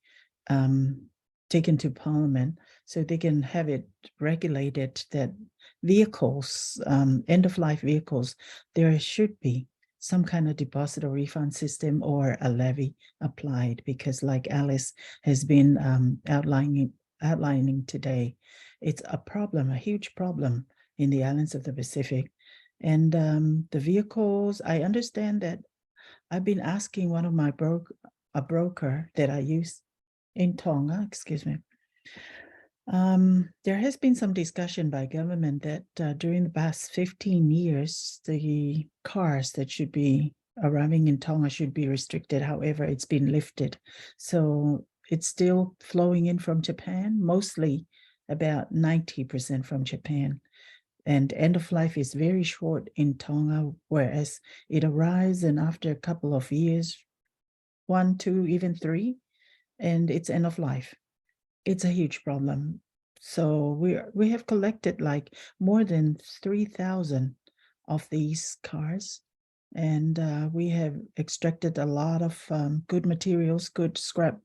taken to Parliament so they can have it regulated that vehicles, end-of-life vehicles, there should be some kind of deposit or refund system or a levy applied, because like Alice has been outlining today, it's a problem, a huge problem in the islands of the Pacific. And the vehicles, I understand that I've been asking one of my a broker that I use in Tonga, excuse me. There has been some discussion by government that during the past 15 years, the cars that should be arriving in Tonga should be restricted. However, it's been lifted. So it's still flowing in from Japan, mostly about 90% from Japan. And end of life is very short in Tonga, whereas it arrives and after a couple of years, 1, 2, even 3, and it's end of life. It's a huge problem. So we have collected like more than 3,000 of these cars, and we have extracted a lot of good materials, good scrap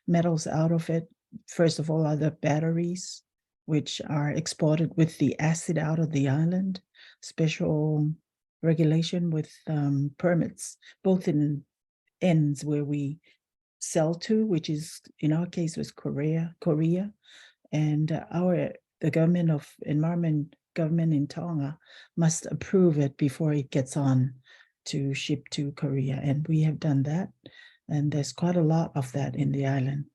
metals out of it. First of all are the batteries, which are exported with the acid out of the island, special regulation with permits, both in ends where we sell to, which is in our case was Korea, and the government of environment government in Tonga must approve it before it gets on to ship to Korea, and we have done that, and there's quite a lot of that in the island.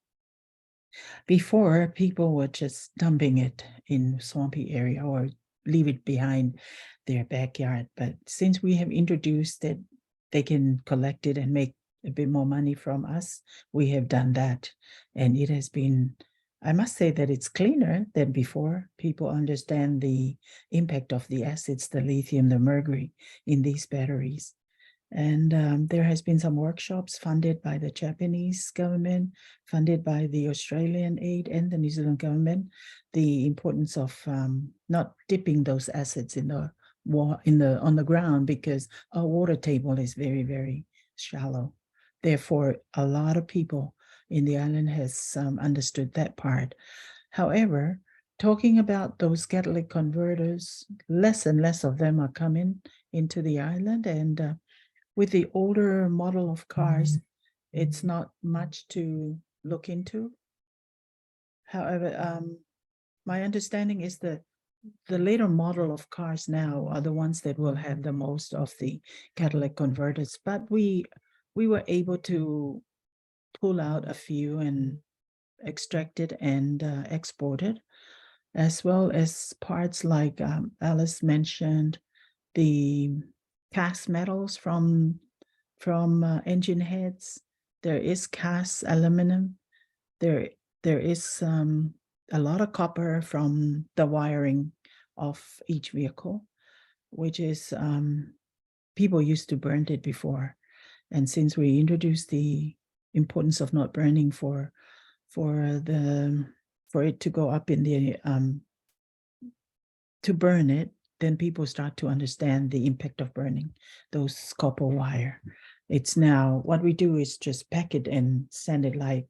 Before, people were just dumping it in swampy area or leave it behind their backyard, but since we have introduced that they can collect it and make a bit more money from us, we have done that. And it has been, I must say that it's cleaner than before. People understand the impact of the acids, the lithium, the mercury in these batteries. And there has been some workshops funded by the Japanese government, funded by the Australian aid and the New Zealand government, the importance of not dipping those acids in the on the ground, because our water table is very, very shallow. Therefore, a lot of people in the island has understood that part. However, talking about those catalytic converters, less and less of them are coming into the island, and with the older model of cars, it's not much to look into. However, my understanding is that the later model of cars now are the ones that will have the most of the catalytic converters, but we were able to pull out a few and extract it and export it, as well as parts like Alice mentioned, the cast metals from engine heads. There is cast aluminum. There is a lot of copper from the wiring of each vehicle, which is people used to burn it before. And since we introduced the importance of not burning for it to go up in the to burn it, then people start to understand the impact of burning those copper wire. It's now, what we do is just pack it and send it like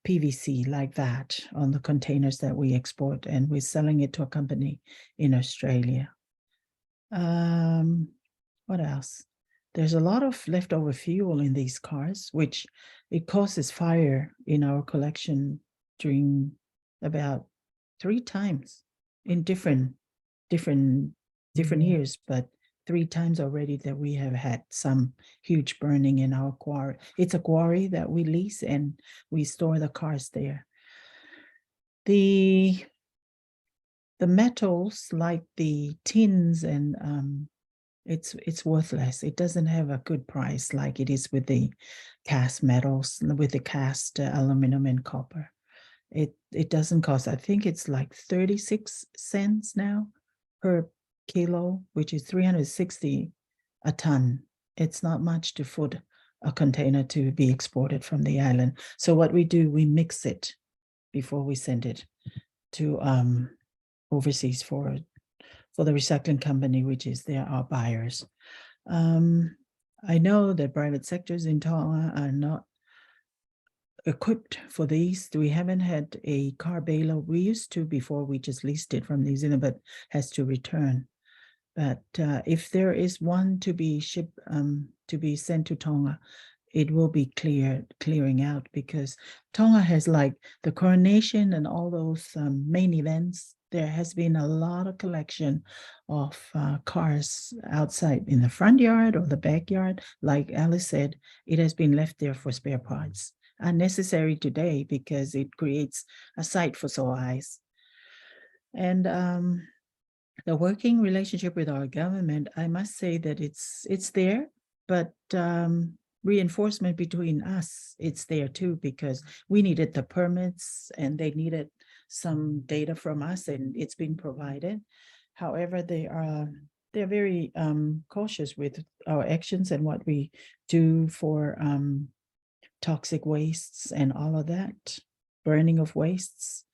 PVC, like that, on the containers that we export, and we're selling it to a company in Australia. What else? There's a lot of leftover fuel in these cars, which it causes fire in our collection during about 3 times in different years, but 3 times already that we have had some huge burning in our quarry. It's a quarry that we lease and we store the cars there. The metals like the tins and it's worthless. It doesn't have a good price like it is with the cast metals, with the cast aluminum and copper. It doesn't cost, I think it's like 36 cents now per kilo, which is 360 a ton. It's not much to foot a container to be exported from the island. So what we do, we mix it before we send it to overseas for the recycling company, which is our buyers. I know that private sectors in Tonga are not equipped for these. We haven't had a car baler. We used to before, we just leased it from New Zealand, but has to return. But if there is one to be shipped, to be sent to Tonga, it will be clearing out, because Tonga has like the coronation and all those main events. There has been a lot of collection of cars outside in the front yard or the backyard. Like Alice said, it has been left there for spare parts. Unnecessary today because it creates a sight for sore eyes. And the working relationship with our government, I must say that it's there, but reinforcement between us, it's there too, because we needed the permits and they needed some data from us, and it's been provided. However, they're very cautious with our actions and what we do for toxic wastes and all of that, burning of wastes,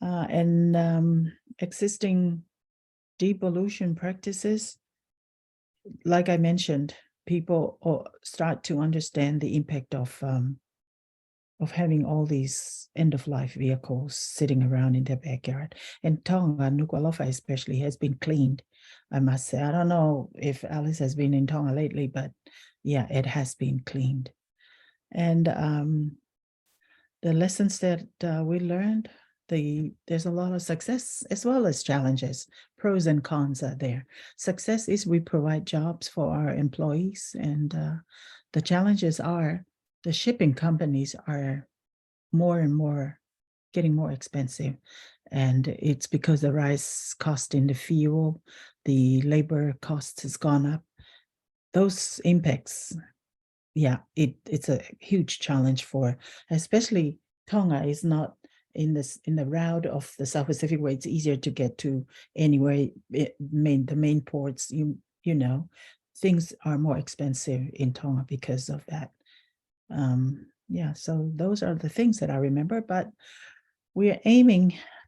and existing depollution practices. Like I mentioned, people start to understand the impact of having all these end-of-life vehicles sitting around in their backyard. And Tonga, Nuku'alofa especially, has been cleaned, I must say. I don't know if Alice has been in Tonga lately, but yeah, it has been cleaned. And the lessons that we learned, there's a lot of success as well as challenges. Pros and cons are there. Success is we provide jobs for our employees, and the challenges are the shipping companies are more and more getting more expensive, and it's because the rise cost in the fuel, the labor cost has gone up. Those impacts yeah, it's a huge challenge for, especially Tonga is not in the route of the South Pacific where it's easier to get to anywhere. The main ports, you know, things are more expensive in Tonga because of that. Yeah, so those are the things that I remember, but we're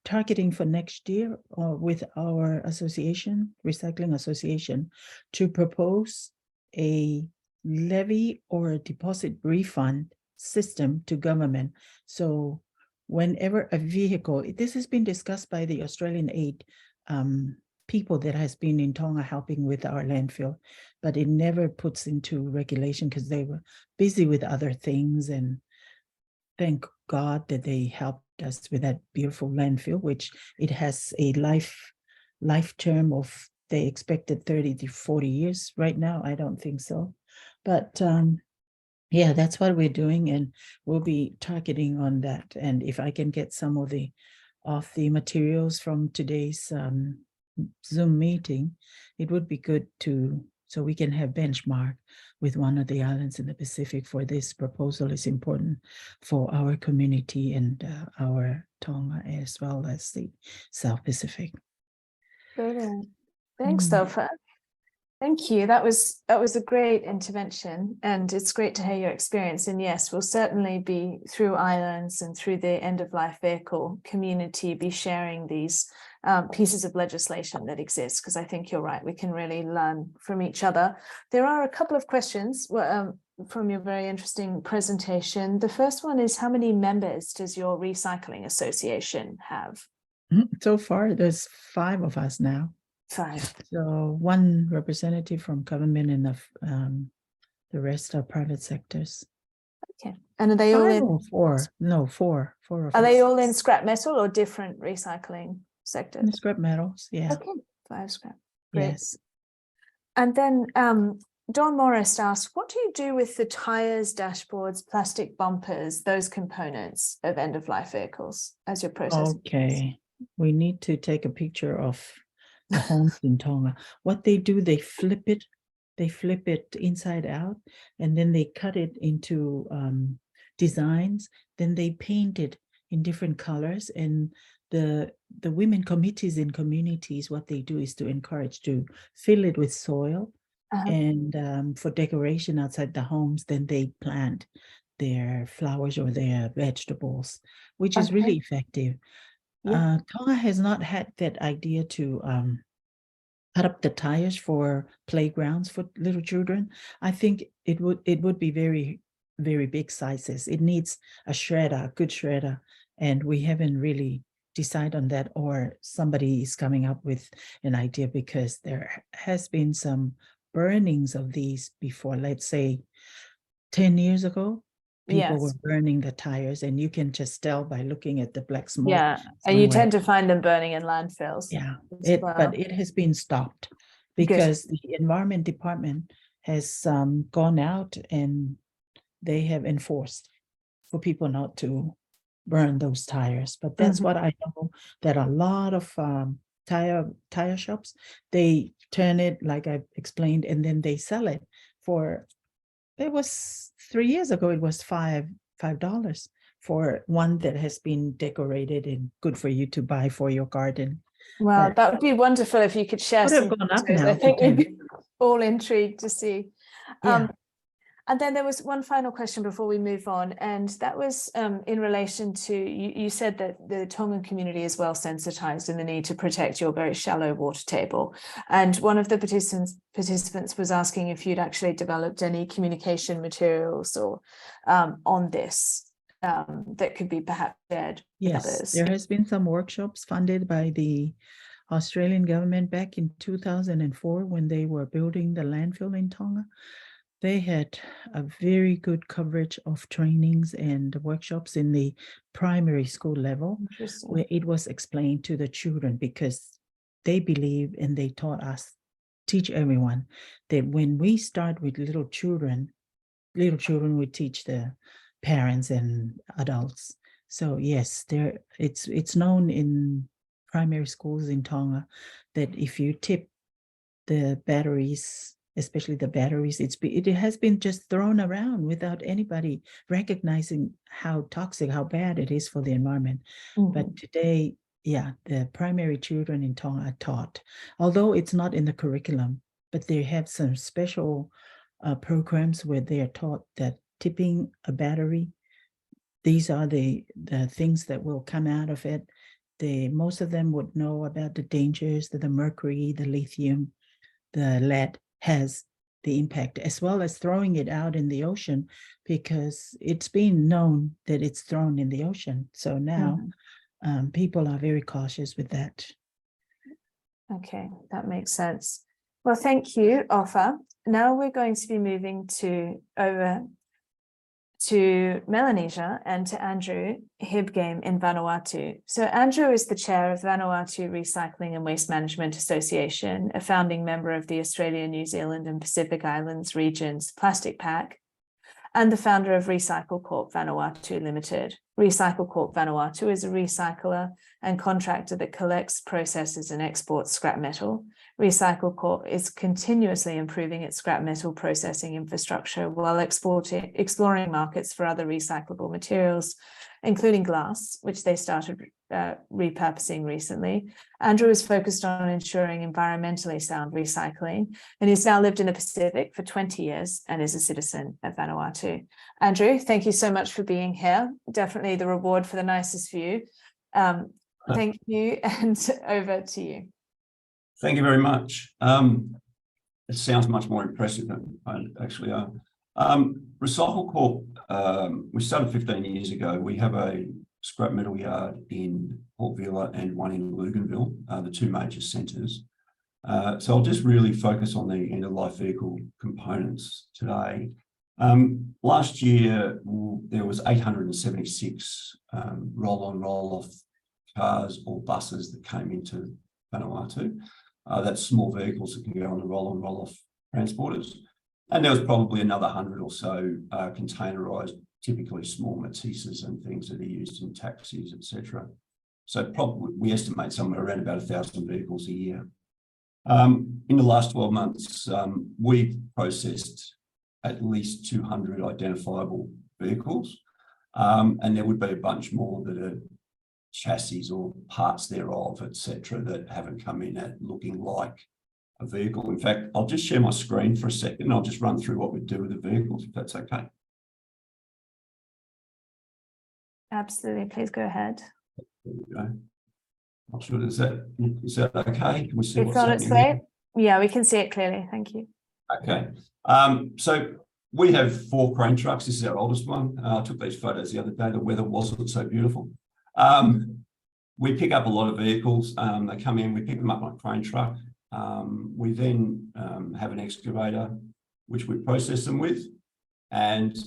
targeting for next year with our association, Recycling Association, to propose a levy or a deposit refund system to government. So whenever a vehicle, this has been discussed by the Australian aid people that has been in Tonga helping with our landfill, but it never puts into regulation because they were busy with other things. And thank God that they helped us with that beautiful landfill, which it has a life term of, they expected 30 to 40 years. Right now, I don't think so. But yeah, that's what we're doing, and we'll be targeting on that. And if I can get some of the materials from today's Zoom meeting, it would be good so we can have benchmark with one of the islands in the Pacific for this proposal. Is important for our community and our Tonga as well as the South Pacific. Brilliant. Thanks, Topher. Thank you. That was a great intervention, and it's great to hear your experience. And yes, we'll certainly be, through islands and through the end-of-life vehicle community, be sharing these pieces of legislation that exist, because I think you're right, we can really learn from each other. There are a couple of questions from your very interesting presentation. The first one is, how many members does your recycling association have? So far, there's 5 of us now. 5. So 1 representative from government and the rest are private sectors. Okay. And are they all in 4? No, 4. 4 of Are us. they all in scrap metal or different recycling sectors? In scrap metals, yeah. Okay, 5 scrap. Great. Yes. And then Don Morris asked, what do you do with the tires, dashboards, plastic bumpers, those components of end-of-life vehicles as your process? Okay, we need to take a picture of the homes in Tonga. What they do, they flip it inside out, and then they cut it into designs. Then they paint it in different colors. And the women committees in communities, what they do is to encourage to fill it with soil. And for decoration outside the homes, then they plant their flowers or their vegetables, which is really effective. Yeah. Tonga has not had that idea to cut up the tires for playgrounds for little children. I think it would be very, very big sizes. It needs a shredder, a good shredder, and we haven't really decided on that, or somebody is coming up with an idea, because there has been some burnings of these before. Let's say 10 years ago. People were burning the tires, and you can just tell by looking at the black smoke. Yeah, and you tend to find them burning in landfills. Yeah, but it has been stopped because the Environment Department has gone out and they have enforced for people not to burn those tires. But that's what I know, that a lot of tire shops, they turn it, like I explained, and then they sell it for. It was 3 years ago, it was $5 for one that has been decorated and good for you to buy for your garden. Well, that would be wonderful if you could share some photos. I think we'd be all intrigued to see. And then there was one final question before we move on, and that was in relation to, you said that the Tongan community is well sensitized in the need to protect your very shallow water table. And one of the participants was asking if you'd actually developed any communication materials or on this that could be perhaps shared with others. Yes, there has been some workshops funded by the Australian government back in 2004 when they were building the landfill in Tonga. They had a very good coverage of trainings and workshops in the primary school level, where it was explained to the children, because they believe, and they taught us, teach everyone, that when we start with little children would teach the parents and adults. So yes, it's known in primary schools in Tonga that if you tip the batteries especially the batteries. It has been just thrown around without anybody recognizing how toxic, how bad it is for the environment. But today, yeah, the primary children in Tonga are taught, although it's not in the curriculum, but they have some special programs where they are taught that tipping a battery, these are the things that will come out of it. Most of them would know about the dangers that the mercury, the lithium, the lead has the impact, as well as throwing it out in the ocean, because it's been known that it's thrown in the ocean. So now people are very cautious with that. Okay, that makes sense. Well, thank you, Ofa. Now we're going to be moving over to Melanesia and to Andrew Hibgame in Vanuatu. So Andrew is the chair of Vanuatu Recycling and Waste Management Association, a founding member of the Australia, New Zealand and Pacific Islands regions Plastic Pack, and the founder of Recycle Corp Vanuatu Limited. Recycle Corp Vanuatu is a recycler and contractor that collects, processes and exports scrap metal. Recycle Corp is continuously improving its scrap metal processing infrastructure while exploring markets for other recyclable materials, including glass, which they started repurposing recently. Andrew is focused on ensuring environmentally sound recycling, and he's now lived in the Pacific for 20 years and is a citizen of Vanuatu. Andrew, thank you so much for being here. Definitely the reward for the nicest view. Thank you, and over to you. Thank you very much. It sounds much more impressive than I actually are. Recycle Corp, we started 15 years ago. We have a scrap metal yard in Port Vila and one in Luganville, the two major centres. So I'll just really focus on the end-of-life vehicle components today. Last year, there was 876 roll-on, roll-off cars or buses that came into Vanuatu. That's small vehicles that can go on the roll-on, roll-off transporters. And there was probably another 100 or so containerised, typically small Matisses and things that are used in taxis, etc. So probably we estimate somewhere around about 1,000 vehicles a year. In the last 12 months, we've processed at least 200 identifiable vehicles, and there would be a bunch more that are chassis or parts thereof, etc., that haven't come in at looking like a vehicle. In fact, I'll just share my screen for a second. I'll just run through what we do with the vehicles, if that's okay. Absolutely, please go ahead. There we go. Not sure, is that okay? Can we see it's on its way? Yeah, we can see it clearly. Thank you. Okay. So we have 4 crane trucks. This is our oldest one. I took these photos the other day. The weather wasn't so beautiful. We pick up a lot of vehicles. They come in, we pick them up on a crane truck. We then have an excavator, which we process them with. And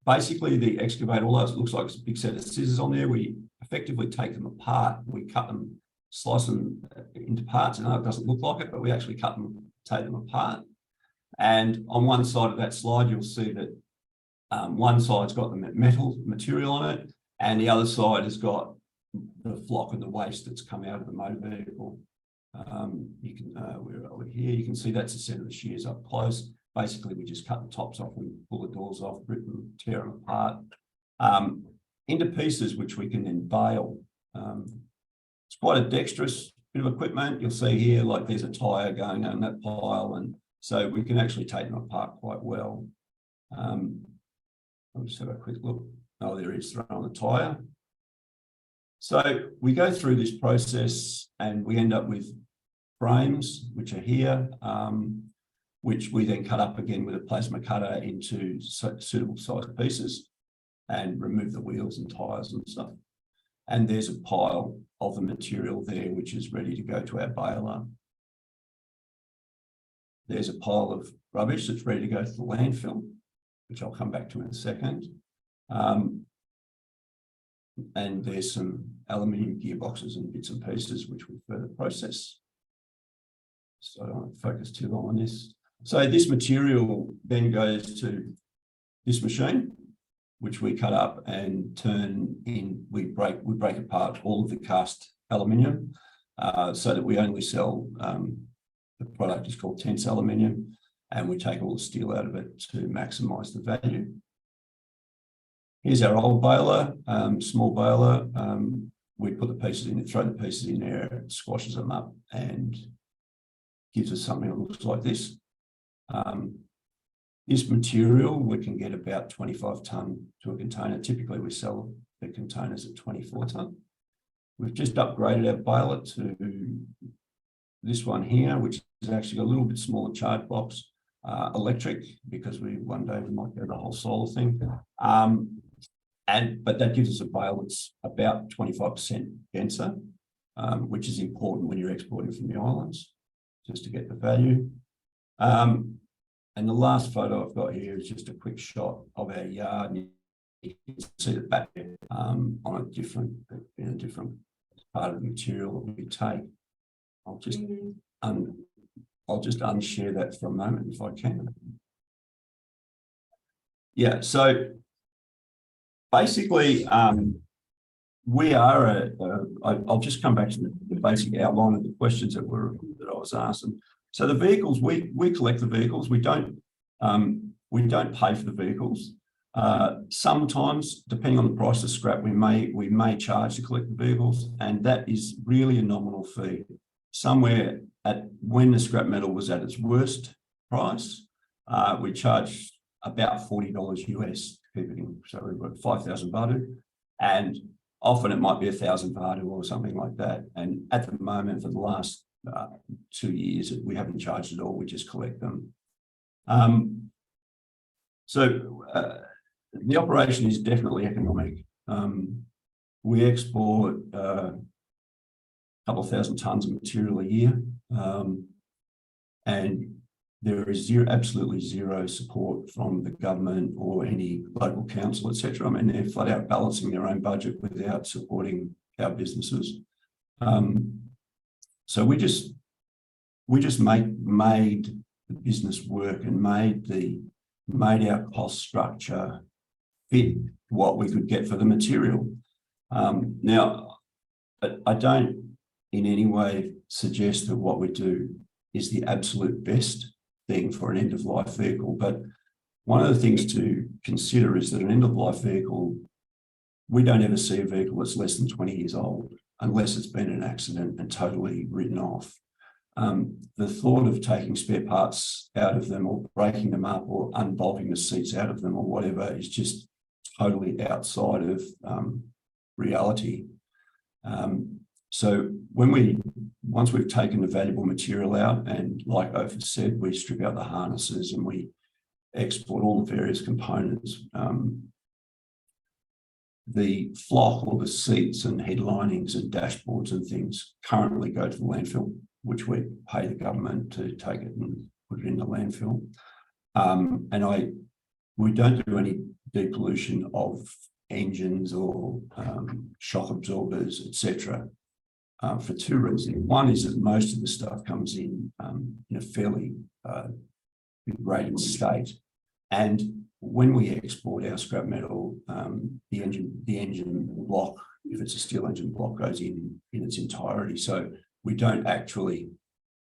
basically the excavator, although it looks like it's a big set of scissors on there, we effectively take them apart. We cut them, slice them into parts. And it doesn't look like it, but we actually cut them, take them apart. And on one side of that slide, you'll see that one side's got the metal material on it, and the other side has got the flock and the waste that's come out of the motor vehicle. You can, where are we here? You can see that's the set of the shears up close. Basically, we just cut the tops off, we pull the doors off, rip them, tear them apart into pieces, which we can then bale. It's quite a dexterous bit of equipment. You'll see here, like there's a tyre going on that pile, and so we can actually take them apart quite well. I'll just have a quick look. Oh, there it is, thrown on the tyre. So we go through this process and we end up with frames, which are here, which we then cut up again with a plasma cutter into suitable sized pieces and remove the wheels and tyres and stuff. And there's a pile of the material there, which is ready to go to our baler. There's a pile of rubbish that's ready to go to the landfill, which I'll come back to in a second. And there's some aluminium gearboxes and bits and pieces which we further process. So I don't want to focus too long on this. So this material then goes to this machine, which we cut up and turn in. We break apart all of the cast aluminium so that we only sell the product is called tense aluminium. and we take all the steel out of it to maximise the value. Here's our old baler, small baler. We put the pieces in, throw the pieces in there, it squashes them up and gives us something that looks like this. This material, we can get about 25 tonne to a container. Typically, we sell the containers at 24 tonne. We've just upgraded our baler to this one here, which is actually a little bit smaller charge box, electric, because one day we might go the whole solar thing. But that gives us a bale that's about 25% denser, which is important when you're exporting from the islands, just to get the value. And the last photo I've got here is just a quick shot of our yard. You can see the back on a different part of the material that we take. I'll just unshare that for a moment if I can. Yeah, so basically, we are I'll just come back to the basic outline of the questions that I was asking. So the vehicles, we collect the vehicles. We don't pay for the vehicles. Sometimes, depending on the price of scrap, we may charge to collect the vehicles, and that is really a nominal fee. Somewhere when the scrap metal was at its worst price, we charged about $40 US to keep it in. So we've got 5,000 baht, and often it might be 1,000 baht or something like that. And at the moment, for the last 2 years, we haven't charged at all. We just collect them. So the operation is definitely economic. We export a couple of thousand tonnes of material a year, and there is absolutely zero support from the government or any local council, etc. I mean, they're flat out balancing their own budget without supporting our businesses. So we just made the business work and made our cost structure fit what we could get for the material. Now, I don't in any way suggest that what we do is the absolute best thing for an end-of-life vehicle, but one of the things to consider is that an end-of-life vehicle, we don't ever see a vehicle that's less than 20 years old unless it's been an accident and totally written off. The thought of taking spare parts out of them or breaking them up or unbolting the seats out of them or whatever is just totally outside of reality. So once we've taken the valuable material out, and like Ophir said, we strip out the harnesses and we export all the various components. The flock or the seats and headlinings and dashboards and things currently go to the landfill, which we pay the government to take it and put it in the landfill. And we don't do any depollution of engines or shock absorbers, etc. For two reasons. One is that most of the stuff comes in a fairly degraded state, and when we export our scrap metal, the engine block, if it's a steel engine block, goes in its entirety. So we don't actually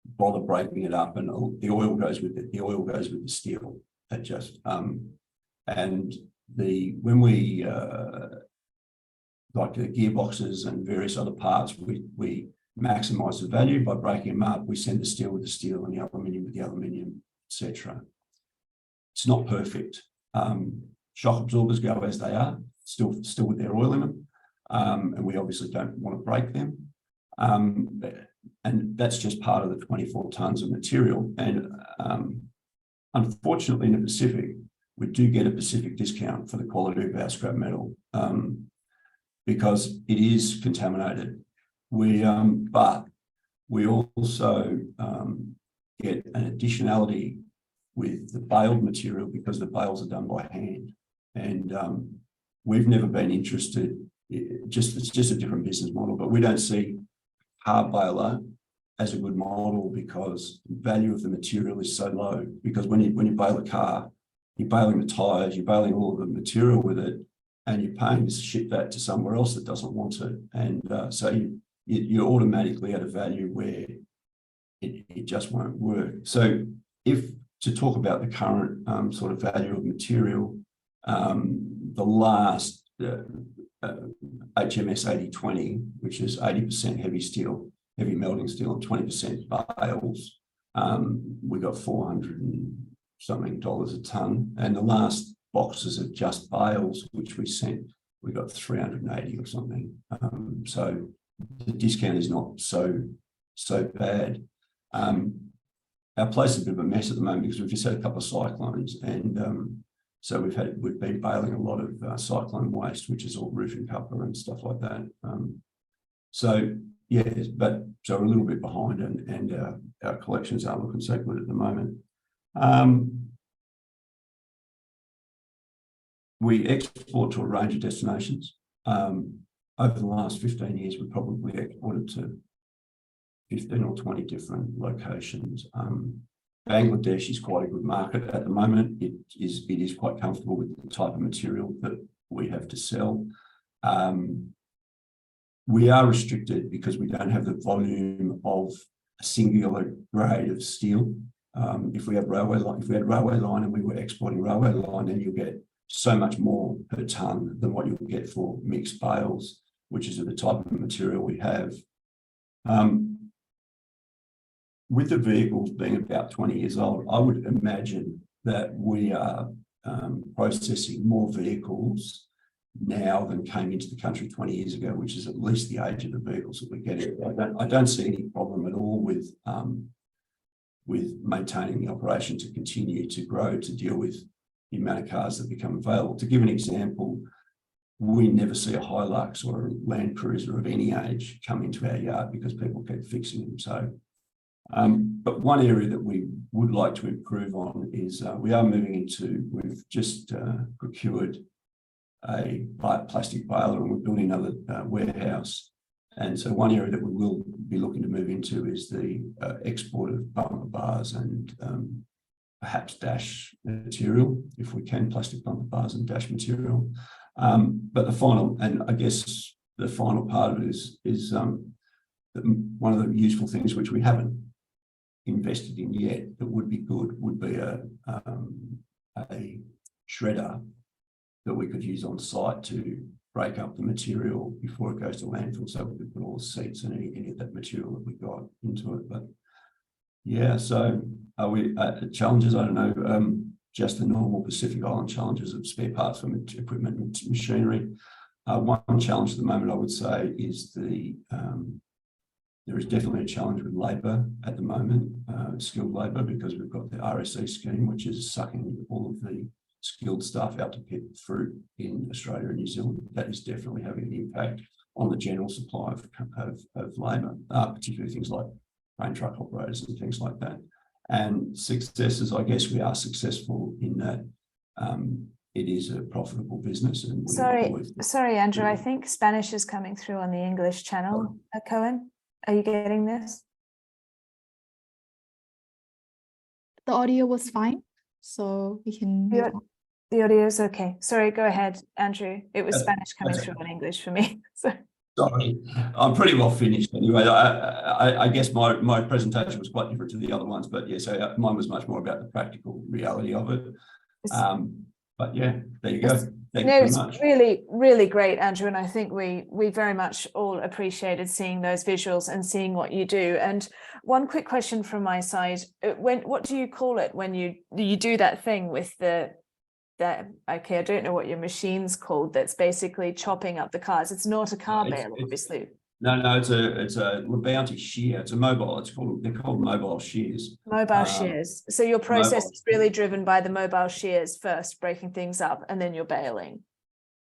bother breaking it up, and the oil goes with it. The oil goes with the steel. That just and when we like the gearboxes and various other parts, we maximise the value by breaking them up. We send the steel with the steel and the aluminium with the aluminium, etc. It's not perfect. Shock absorbers go as they are, still with their oil in them, and we obviously don't want to break them. And that's just part of the 24 tonnes of material. And unfortunately, in the Pacific, we do get a Pacific discount for the quality of our scrap metal because it is contaminated. But we also get an additionality with the baled material because the bales are done by hand. And we've never been interested, it's just a different business model, but we don't see car baler as a good model because the value of the material is so low. Because when you bale a car, you're baling the tyres, you're baling all of the material with it, and you're paying to ship that to somewhere else that doesn't want it. And so you're automatically at a value where it just won't work. So if to talk about the current sort of value of material, the last HMS 8020, which is 80% heavy steel, heavy melting steel, and 20% bales, we got $400 and something a ton. And the last boxes of just bales, which we sent, we got 380 or something. So the discount is not so bad. Our place is a bit of a mess at the moment because we've just had a couple of cyclones, and so we've been baling a lot of cyclone waste, which is all roofing cover and stuff like that. So yeah, but so we're a little bit behind, and our collections aren't looking so good at the moment. We export to a range of destinations. Over the last 15 years, we probably exported to 15 or 20 different locations. Bangladesh is quite a good market at the moment. It is quite comfortable with the type of material that we have to sell. We are restricted because we don't have the volume of a singular grade of steel. If we had railway line and we were exporting railway line, then you'll get so much more per ton than what you'll get for mixed bales, which is the type of material we have. With the vehicles being about 20 years old, I would imagine that we are processing more vehicles now than came into the country 20 years ago, which is at least the age of the vehicles that we're getting. I don't see any problem at all with maintaining the operation to continue to grow to deal with the amount of cars that become available. To give an example, we never see a Hilux or a Land Cruiser of any age come into our yard because people keep fixing them. So, but one area that we would like to improve on is we've just procured a plastic baler, and we're building another warehouse. And so one area that we will be looking to move into is the export of bumper bars and perhaps dash material, if we can, plastic bumper bars and dash material. But the final, and I guess the final part of it is one of the useful things which we haven't invested in yet that would be good would be a shredder that we could use on site to break up the material before it goes to landfill, so we could put all the seats and any of that material that we got into it. But yeah, so are we challenges? I don't know, just the normal Pacific Island challenges of spare parts for equipment and machinery. One challenge at the moment, I would say, is there is definitely a challenge with labour at the moment, skilled labour, because we've got the RSE scheme, which is sucking all of the skilled staff out to pick fruit in Australia and New Zealand. That is definitely having an impact on the general supply of labour, particularly things like crane truck operators and things like that. And successes, I guess we are successful in that it is a profitable business. And sorry, Andrew, I think Spanish is coming through on the English channel. Cohen, are you getting this? The audio was fine, so we can move on. The audio is okay. Sorry, go ahead, Andrew. It was Spanish coming through on English for me. So. Sorry, I'm pretty well finished anyway. I guess my presentation was quite different to the other ones, but yeah, so mine was much more about the practical reality of it. But yeah, there you go. Thank you very much. It's really, really great, Andrew, and I think we very much all appreciated seeing those visuals and seeing what you do. And one quick question from my side: what do you call it when you do that thing with okay, I don't know what your machine's called. That's basically chopping up the cars. It's not a car bale, obviously. No, it's a bounty shear. It's a mobile. They're called mobile shears. Mobile shears. So your process is really driven by the mobile shears first, breaking things up, and then you're baling.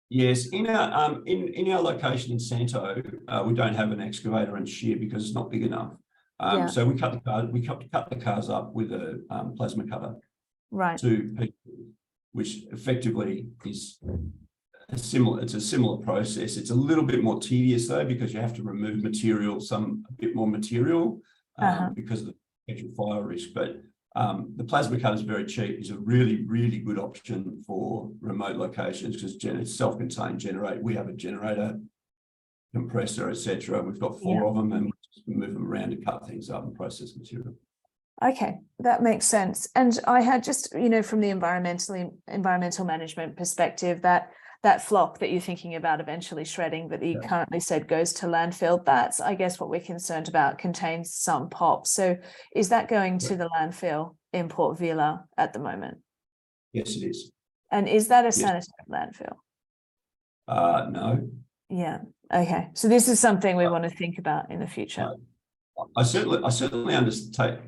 Yes, in our location in Santo, we don't have an excavator and shear because it's not big enough. So we cut the cars up with a plasma cutter. Right. To people, which effectively is it's a similar process. It's a little bit more tedious though, because you have to remove material, a bit more material because of the potential fire risk. But the plasma cutter is very cheap. It's a really, really good option for remote locations because it's self-contained generator. We have a generator, compressor, etc. We've got 4 of them, and we just move them around to cut things up and process material. Okay, that makes sense. And I had just, from the environmental management perspective, that flock that you're thinking about eventually shredding, that you currently said goes to landfill, that's, I guess, what we're concerned about, contains some POP. So is that going to the landfill in Port Vila at the moment? Yes, it is. And is that a sanitary landfill? No. Yeah. Okay. So this is something we want to think about in the future. I certainly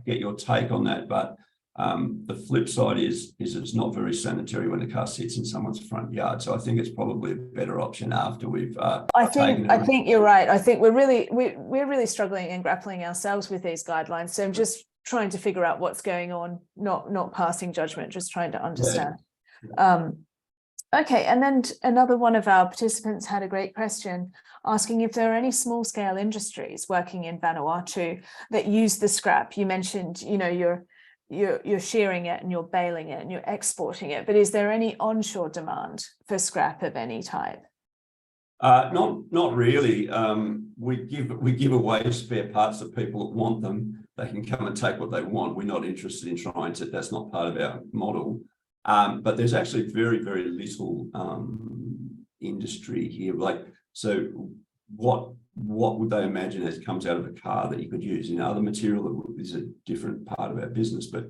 get your take on that, but the flip side is it's not very sanitary when the car sits in someone's front yard. So I think it's probably a better option after we've. I think you're right. I think we're really struggling and grappling ourselves with these guidelines. So I'm just trying to figure out what's going on, not passing judgment, just trying to understand. Yeah. Okay, and then another one of our participants had a great question asking if there are any small scale industries working in Vanuatu that use the scrap. You mentioned, you're shearing it and you're baling it and you're exporting it, but is there any onshore demand for scrap of any type? Not really. We give away spare parts to people that want them. They can come and take what they want. We're not interested in trying to. That's not part of our model. But there's actually very, very little industry here. So what would they imagine as comes out of a car that you could use? Other material that is a different part of our business, but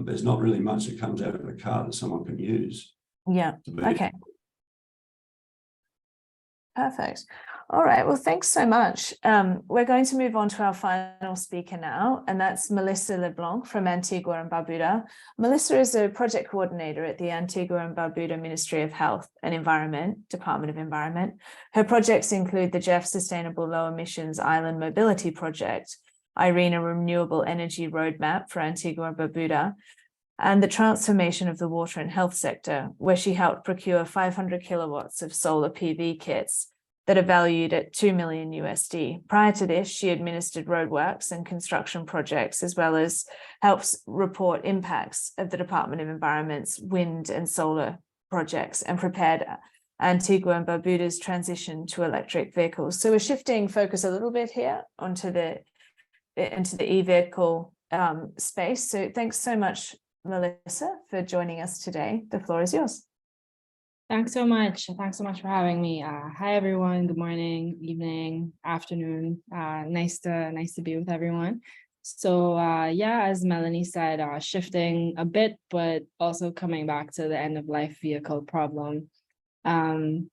there's not really much that comes out of a car that someone can use. Yeah. Okay. Perfect. All right. Well, thanks so much. We're going to move on to our final speaker now, and that's Melissa LeBlanc from Antigua and Barbuda. Melissa is a project coordinator at the Antigua and Barbuda Ministry of Health and Environment, Department of Environment. Her projects include the Jeff Sustainable Low Emissions Island Mobility Project, Irina Renewable Energy Roadmap for Antigua and Barbuda, and the transformation of the water and health sector, where she helped procure 500 kilowatts of solar PV kits that are valued at $2 million USD. Prior to this, she administered roadworks and construction projects, as well as helps report impacts of the Department of Environment's wind and solar projects, and prepared Antigua and Barbuda's transition to electric vehicles. So we're shifting focus a little bit here into the e-vehicle space. So thanks so much, Melissa, for joining us today. The floor is yours. Thanks so much. Thanks so much for having me. Hi, everyone. Good morning, evening, afternoon. Nice to be with everyone. So yeah, as Melanie said, shifting a bit, but also coming back to the end of life vehicle problem. To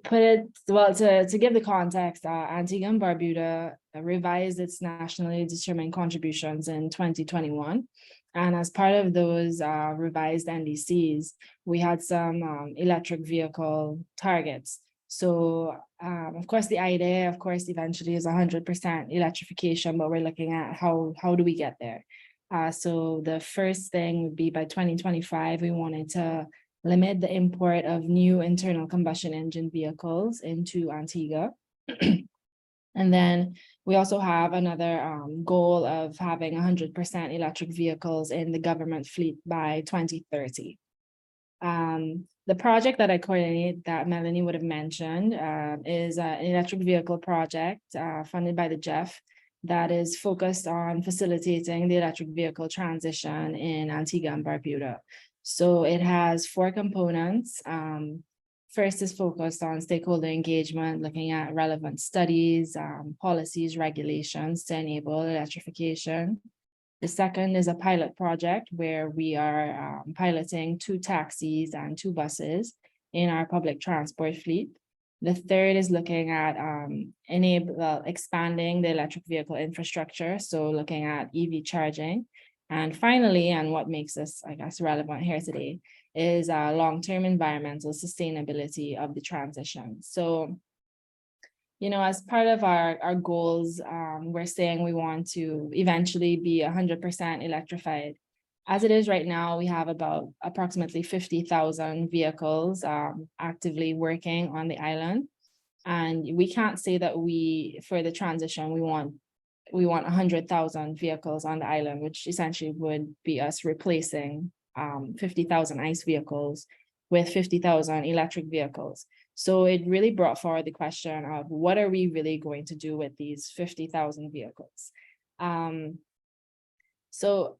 put it, well, to give the context, Antigua and Barbuda revised its nationally determined contributions in 2021. And as part of those revised NDCs, we had some electric vehicle targets. So, of course, the idea, eventually is 100% electrification, but we're looking at how do we get there? So the first thing would be by 2025, we wanted to limit the import of new internal combustion engine vehicles into Antigua. And then we also have another goal of having 100% electric vehicles in the government fleet by 2030. The project that I coordinate that Melanie would have mentioned is an electric vehicle project funded by the Jeff that is focused on facilitating the electric vehicle transition in Antigua and Barbuda. So it has 4 components. First is focused on stakeholder engagement, looking at relevant studies, policies, regulations to enable electrification. The second is a pilot project where we are piloting 2 taxis and 2 buses in our public transport fleet. The third is looking at expanding the electric vehicle infrastructure, so looking at EV charging. And finally, and what makes us, I guess, relevant here today, is long-term environmental sustainability of the transition. So, as part of our goals, we're saying we want to eventually be 100% electrified. As it is right now, we have about approximately 50,000 vehicles actively working on the island. And we can't say that for the transition, we want 100,000 vehicles on the island, which essentially would be us replacing 50,000 ICE vehicles with 50,000 electric vehicles. So it really brought forward the question of what are we really going to do with these 50,000 vehicles? So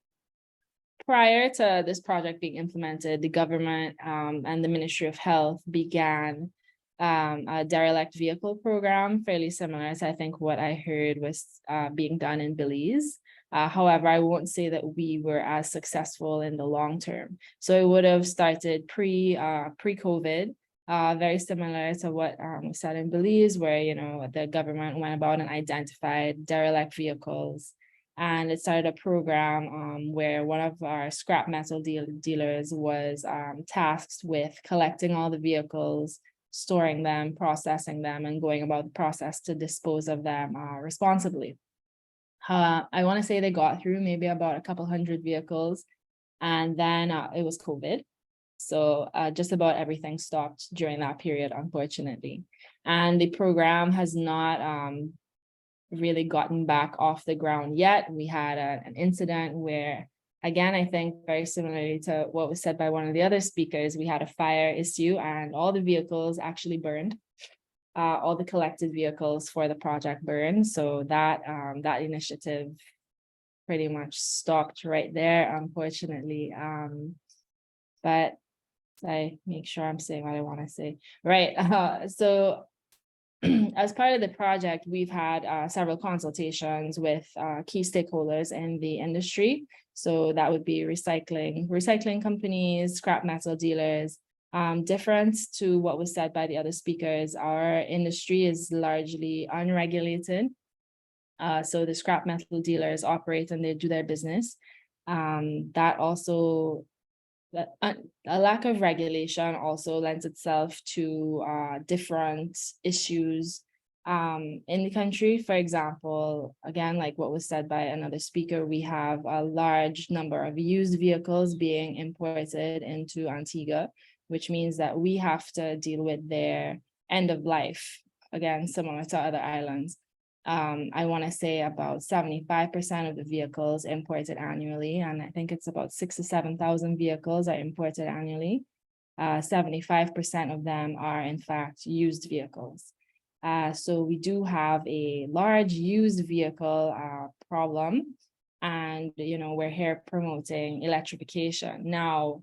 prior to this project being implemented, the government and the Ministry of Health began a derelict vehicle program, fairly similar to I think what I heard was being done in Belize. However, I won't say that we were as successful in the long term. So it would have started pre-COVID, very similar to what we said in Belize, where the government went about and identified derelict vehicles. And it started a program where one of our scrap metal dealers was tasked with collecting all the vehicles, storing them, processing them, and going about the process to dispose of them responsibly. I want to say they got through maybe about a couple hundred vehicles, and then it was COVID. So just about everything stopped during that period, unfortunately. And the program has not really gotten back off the ground yet. We had an incident where, again, I think very similarly to what was said by one of the other speakers, we had a fire issue and all the vehicles actually burned. All the collected vehicles for the project burned. So that that initiative pretty much stopped right there, unfortunately. But I make sure I'm saying what I want to say. Right. So as part of the project, we've had several consultations with key stakeholders in the industry. So that would be recycling companies, scrap metal dealers. Different to what was said by the other speakers, our industry is largely unregulated. So the scrap metal dealers operate and they do their business. That also, a lack of regulation also lends itself to different issues in the country. For example, again, like what was said by another speaker, we have a large number of used vehicles being imported into Antigua, which means that we have to deal with their end of life, again, similar to other islands. I want to say about 75% of the vehicles imported annually, and I think it's about 6,000 to 7,000 vehicles are imported annually. 75% of them are in fact used vehicles. So we do have a large used vehicle problem, and we're here promoting electrification. Now,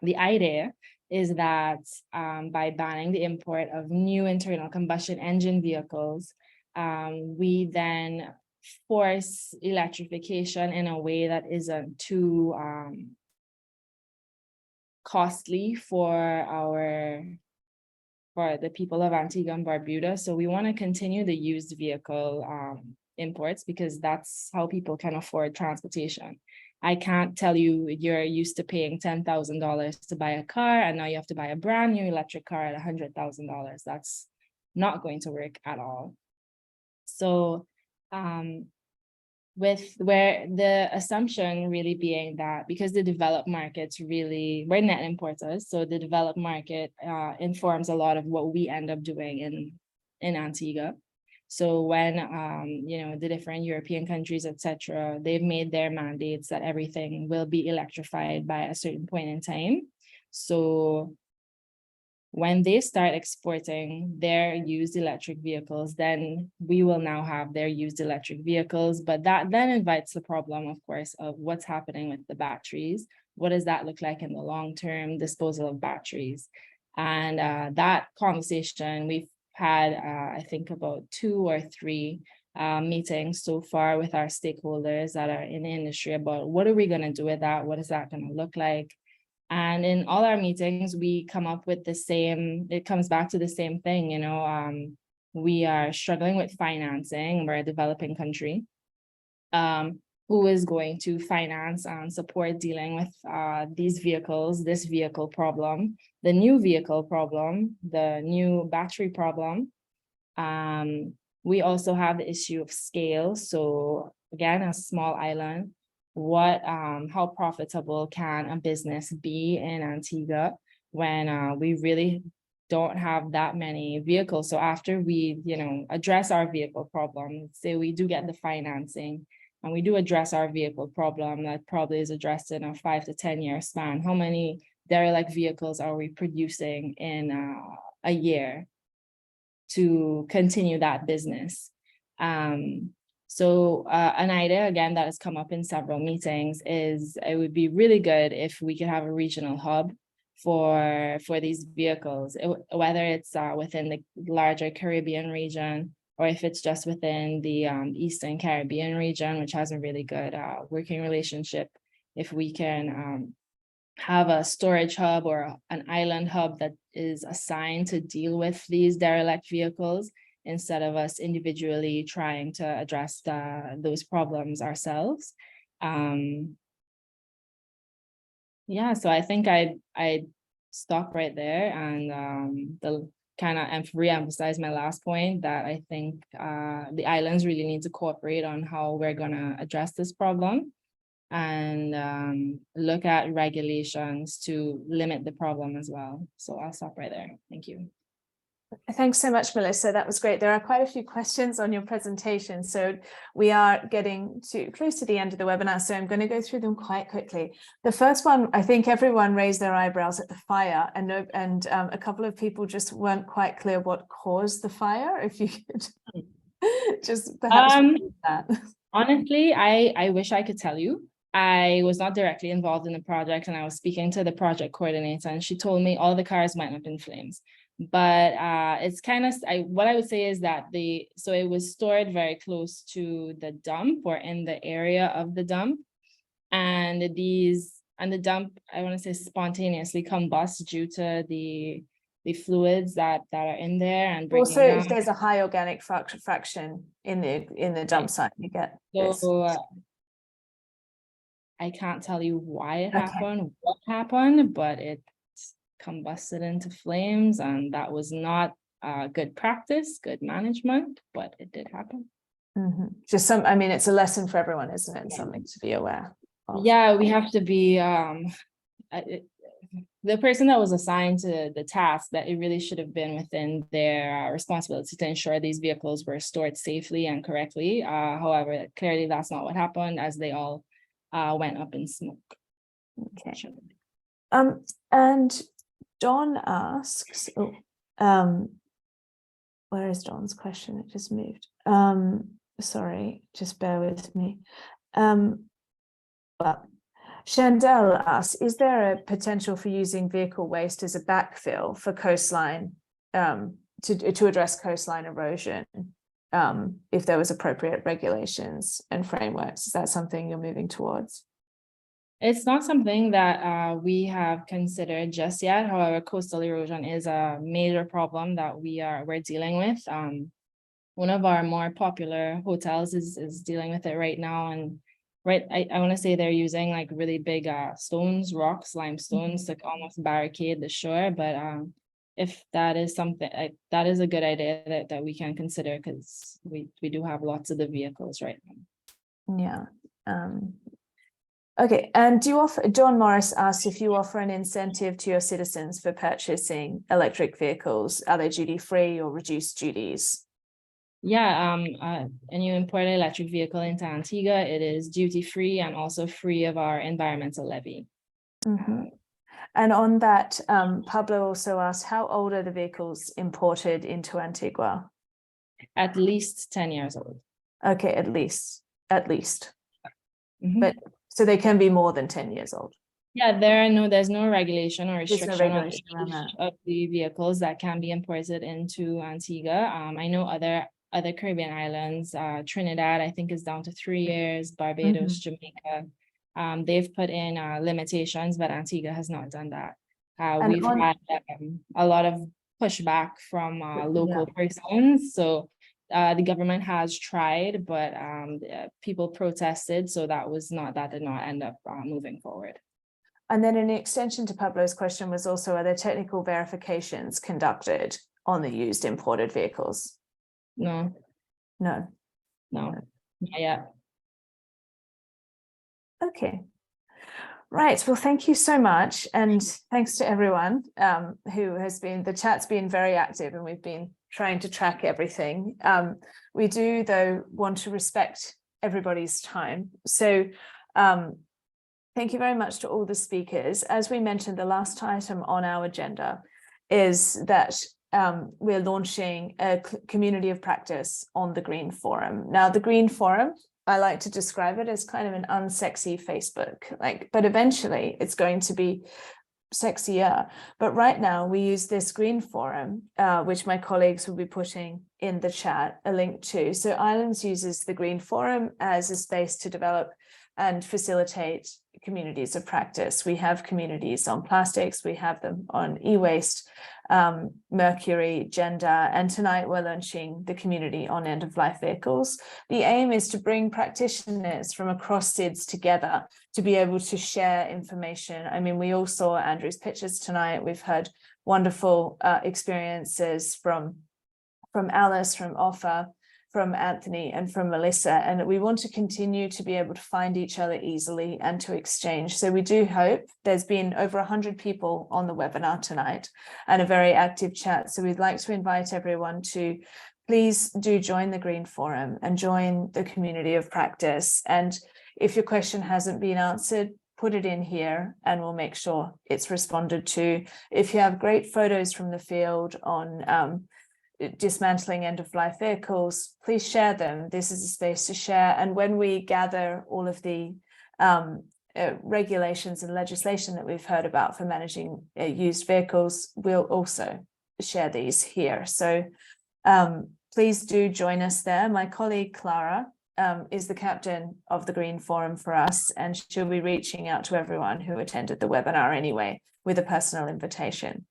the idea is that by banning the import of new internal combustion engine vehicles, we then force electrification in a way that isn't too costly for the people of Antigua and Barbuda. So we want to continue the used vehicle imports because that's how people can afford transportation. I can't tell you you're used to paying $10,000 to buy a car and now you have to buy a brand new electric car at $100,000. That's not going to work at all. So with where the assumption really being that because the developed markets really, we're net importers, so the developed market informs a lot of what we end up doing in Antigua. So when the different European countries, etc., they've made their mandates that everything will be electrified by a certain point in time. So when they start exporting their used electric vehicles, then we will now have their used electric vehicles. But that then invites the problem, of course, of what's happening with the batteries. What does that look like in the long-term disposal of batteries? And that conversation, we've had, I think, about 2 or 3 meetings so far with our stakeholders that are in the industry about what are we going to do with that? What is that going to look like? And in all our meetings, we come up with the same, it comes back to the same thing, we are struggling with financing. We're a developing country. Who is going to finance and support dealing with these vehicles, this vehicle problem, the new vehicle problem, the new battery problem. We also have the issue of scale. So again, a small island, how profitable can a business be in Antigua when we really don't have that many vehicles? So after we, address our vehicle problem, say we do get the financing and we do address our vehicle problem that probably is addressed in a 5 to 10 year span, how many derelict vehicles are we producing in a year to continue that business? So an idea, again, that has come up in several meetings is it would be really good if we could have a regional hub for these vehicles, whether it's within the larger Caribbean region or if it's just within the Eastern Caribbean region, which has a really good working relationship. If we can have a storage hub or an island hub that is assigned to deal with these derelict vehicles, instead of us individually trying to address those problems ourselves. Yeah, so I think I'd stop right there and the kind of re-emphasize my last point that I think the islands really need to cooperate on how we're gonna address this problem and look at regulations to limit the problem as well. So I'll stop right there. Thank you. Thanks so much, Melissa. That was great. There are quite a few questions on your presentation. So we are getting close to the end of the webinar, so I'm going to go through them quite quickly. The first one, I think everyone raised their eyebrows at the fire, and a couple of people just weren't quite clear what caused the fire. If you could just perhaps that. Honestly, I wish I could tell you. I was not directly involved in the project, and I was speaking to the project coordinator, and she told me all the cars went up in flames. But it's kind of, what I would say is that so it was stored very close to the dump or in the area of the dump, and the dump, I want to say, spontaneously combust due to the fluids that are in there, and also if there's a high organic fraction in the dump site, you get so I can't tell you why it happened, what happened, but it combusted into flames, and that was not good practice, good management, but it did happen. Mm-hmm. Just I mean, it's a lesson for everyone, isn't it? And something to be aware of. Yeah, we have to be the person that was assigned to the task, that it really should have been within their responsibility to ensure these vehicles were stored safely and correctly. However, clearly that's not what happened, as they all went up in smoke. Okay. And John asks, where is John's question? It just moved. Sorry, just bear with me. Well, Chandel asks, is there a potential for using vehicle waste as a backfill for coastline, to address coastline erosion, if there was appropriate regulations and frameworks? Is that something you're moving towards? It's not something that we have considered just yet. However, coastal erosion is a major problem that we're dealing with. One of our more popular hotels is dealing with it right now, and I want to say they're using like really big stones, rocks, limestones to almost barricade the shore. But if that is something, that is a good idea that we can consider, because we do have lots of the vehicles right now. Yeah. Okay, and do you offer, John Morris asks if you offer an incentive to your citizens for purchasing electric vehicles. Are they duty-free or reduced duties? Yeah, and you import an electric vehicle into Antigua, it is duty-free and also free of our environmental levy. Mm-hmm. And on that, Pablo also asked, how old are the vehicles imported into Antigua? At least 10 years old. Okay, at least. Mm-hmm. But so they can be more than 10 years old. Yeah, there's no regulation or restriction on of the vehicles that can be imported into Antigua. I know other Caribbean islands, Trinidad, I think, is down to 3 years, Barbados, Jamaica. They've put in limitations, but Antigua has not done that. We've had a lot of pushback from local persons. So the government has tried, but people protested, so that did not end up moving forward. And then an extension to Pablo's question was also, are there technical verifications conducted on the used imported vehicles? No, not yet. Okay. Right. Well, thank you so much. And thanks to everyone the chat's been very active, and we've been trying to track everything. We do, though, want to respect everybody's time. So thank you very much to all the speakers. As we mentioned, the last item on our agenda is that we're launching a community of practice on the Green Forum. Now, the Green Forum, I like to describe it as kind of an unsexy Facebook, but eventually it's going to be sexier. But right now we use this Green Forum, which my colleagues will be putting in the chat a link to. So Islands uses the Green Forum as a space to develop and facilitate communities of practice. We have communities on plastics, we have them on e-waste, mercury, gender, and tonight we're launching the community on end-of-life vehicles. The aim is to bring practitioners from across SIDS together to be able to share information. I mean, we all saw Andrew's pictures tonight. We've heard wonderful experiences from Alice, from Offa, from Anthony, and from Melissa, and we want to continue to be able to find each other easily and to exchange. So we do hope, there's been over 100 people on the webinar tonight and a very active chat. So we'd like to invite everyone to please do join the Green Forum and join the community of practice. And if your question hasn't been answered, put it in here and we'll make sure it's responded to. If you have great photos from the field on dismantling end-of-life vehicles, please share them. This is a space to share. And when we gather all of the regulations and legislation that we've heard about for managing used vehicles, we'll also share these here. So please do join us there. My colleague Clara is the captain of the Green Forum for us, and she'll be reaching out to everyone who attended the webinar anyway with a personal invitation.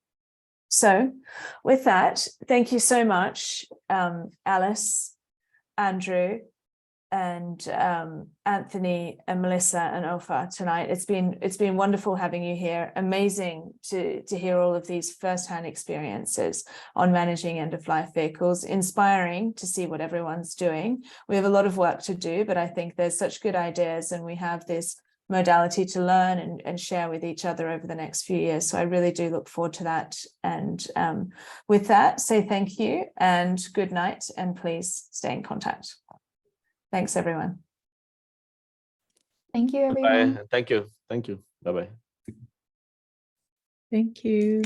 So with that, thank you so much, Alice, Andrew, and Anthony and Melissa and Ofa tonight. It's been wonderful having you here. Amazing to hear all of these firsthand experiences on managing end-of-life vehicles. Inspiring to see what everyone's doing. We have a lot of work to do, but I think there's such good ideas, and we have this modality to learn and share with each other over the next few years. So I really do look forward to that. And with that, say thank you and good night, and please stay in contact. Thanks, everyone. Thank you, everyone. Bye. Thank you. Thank you. Bye-bye. Thank you.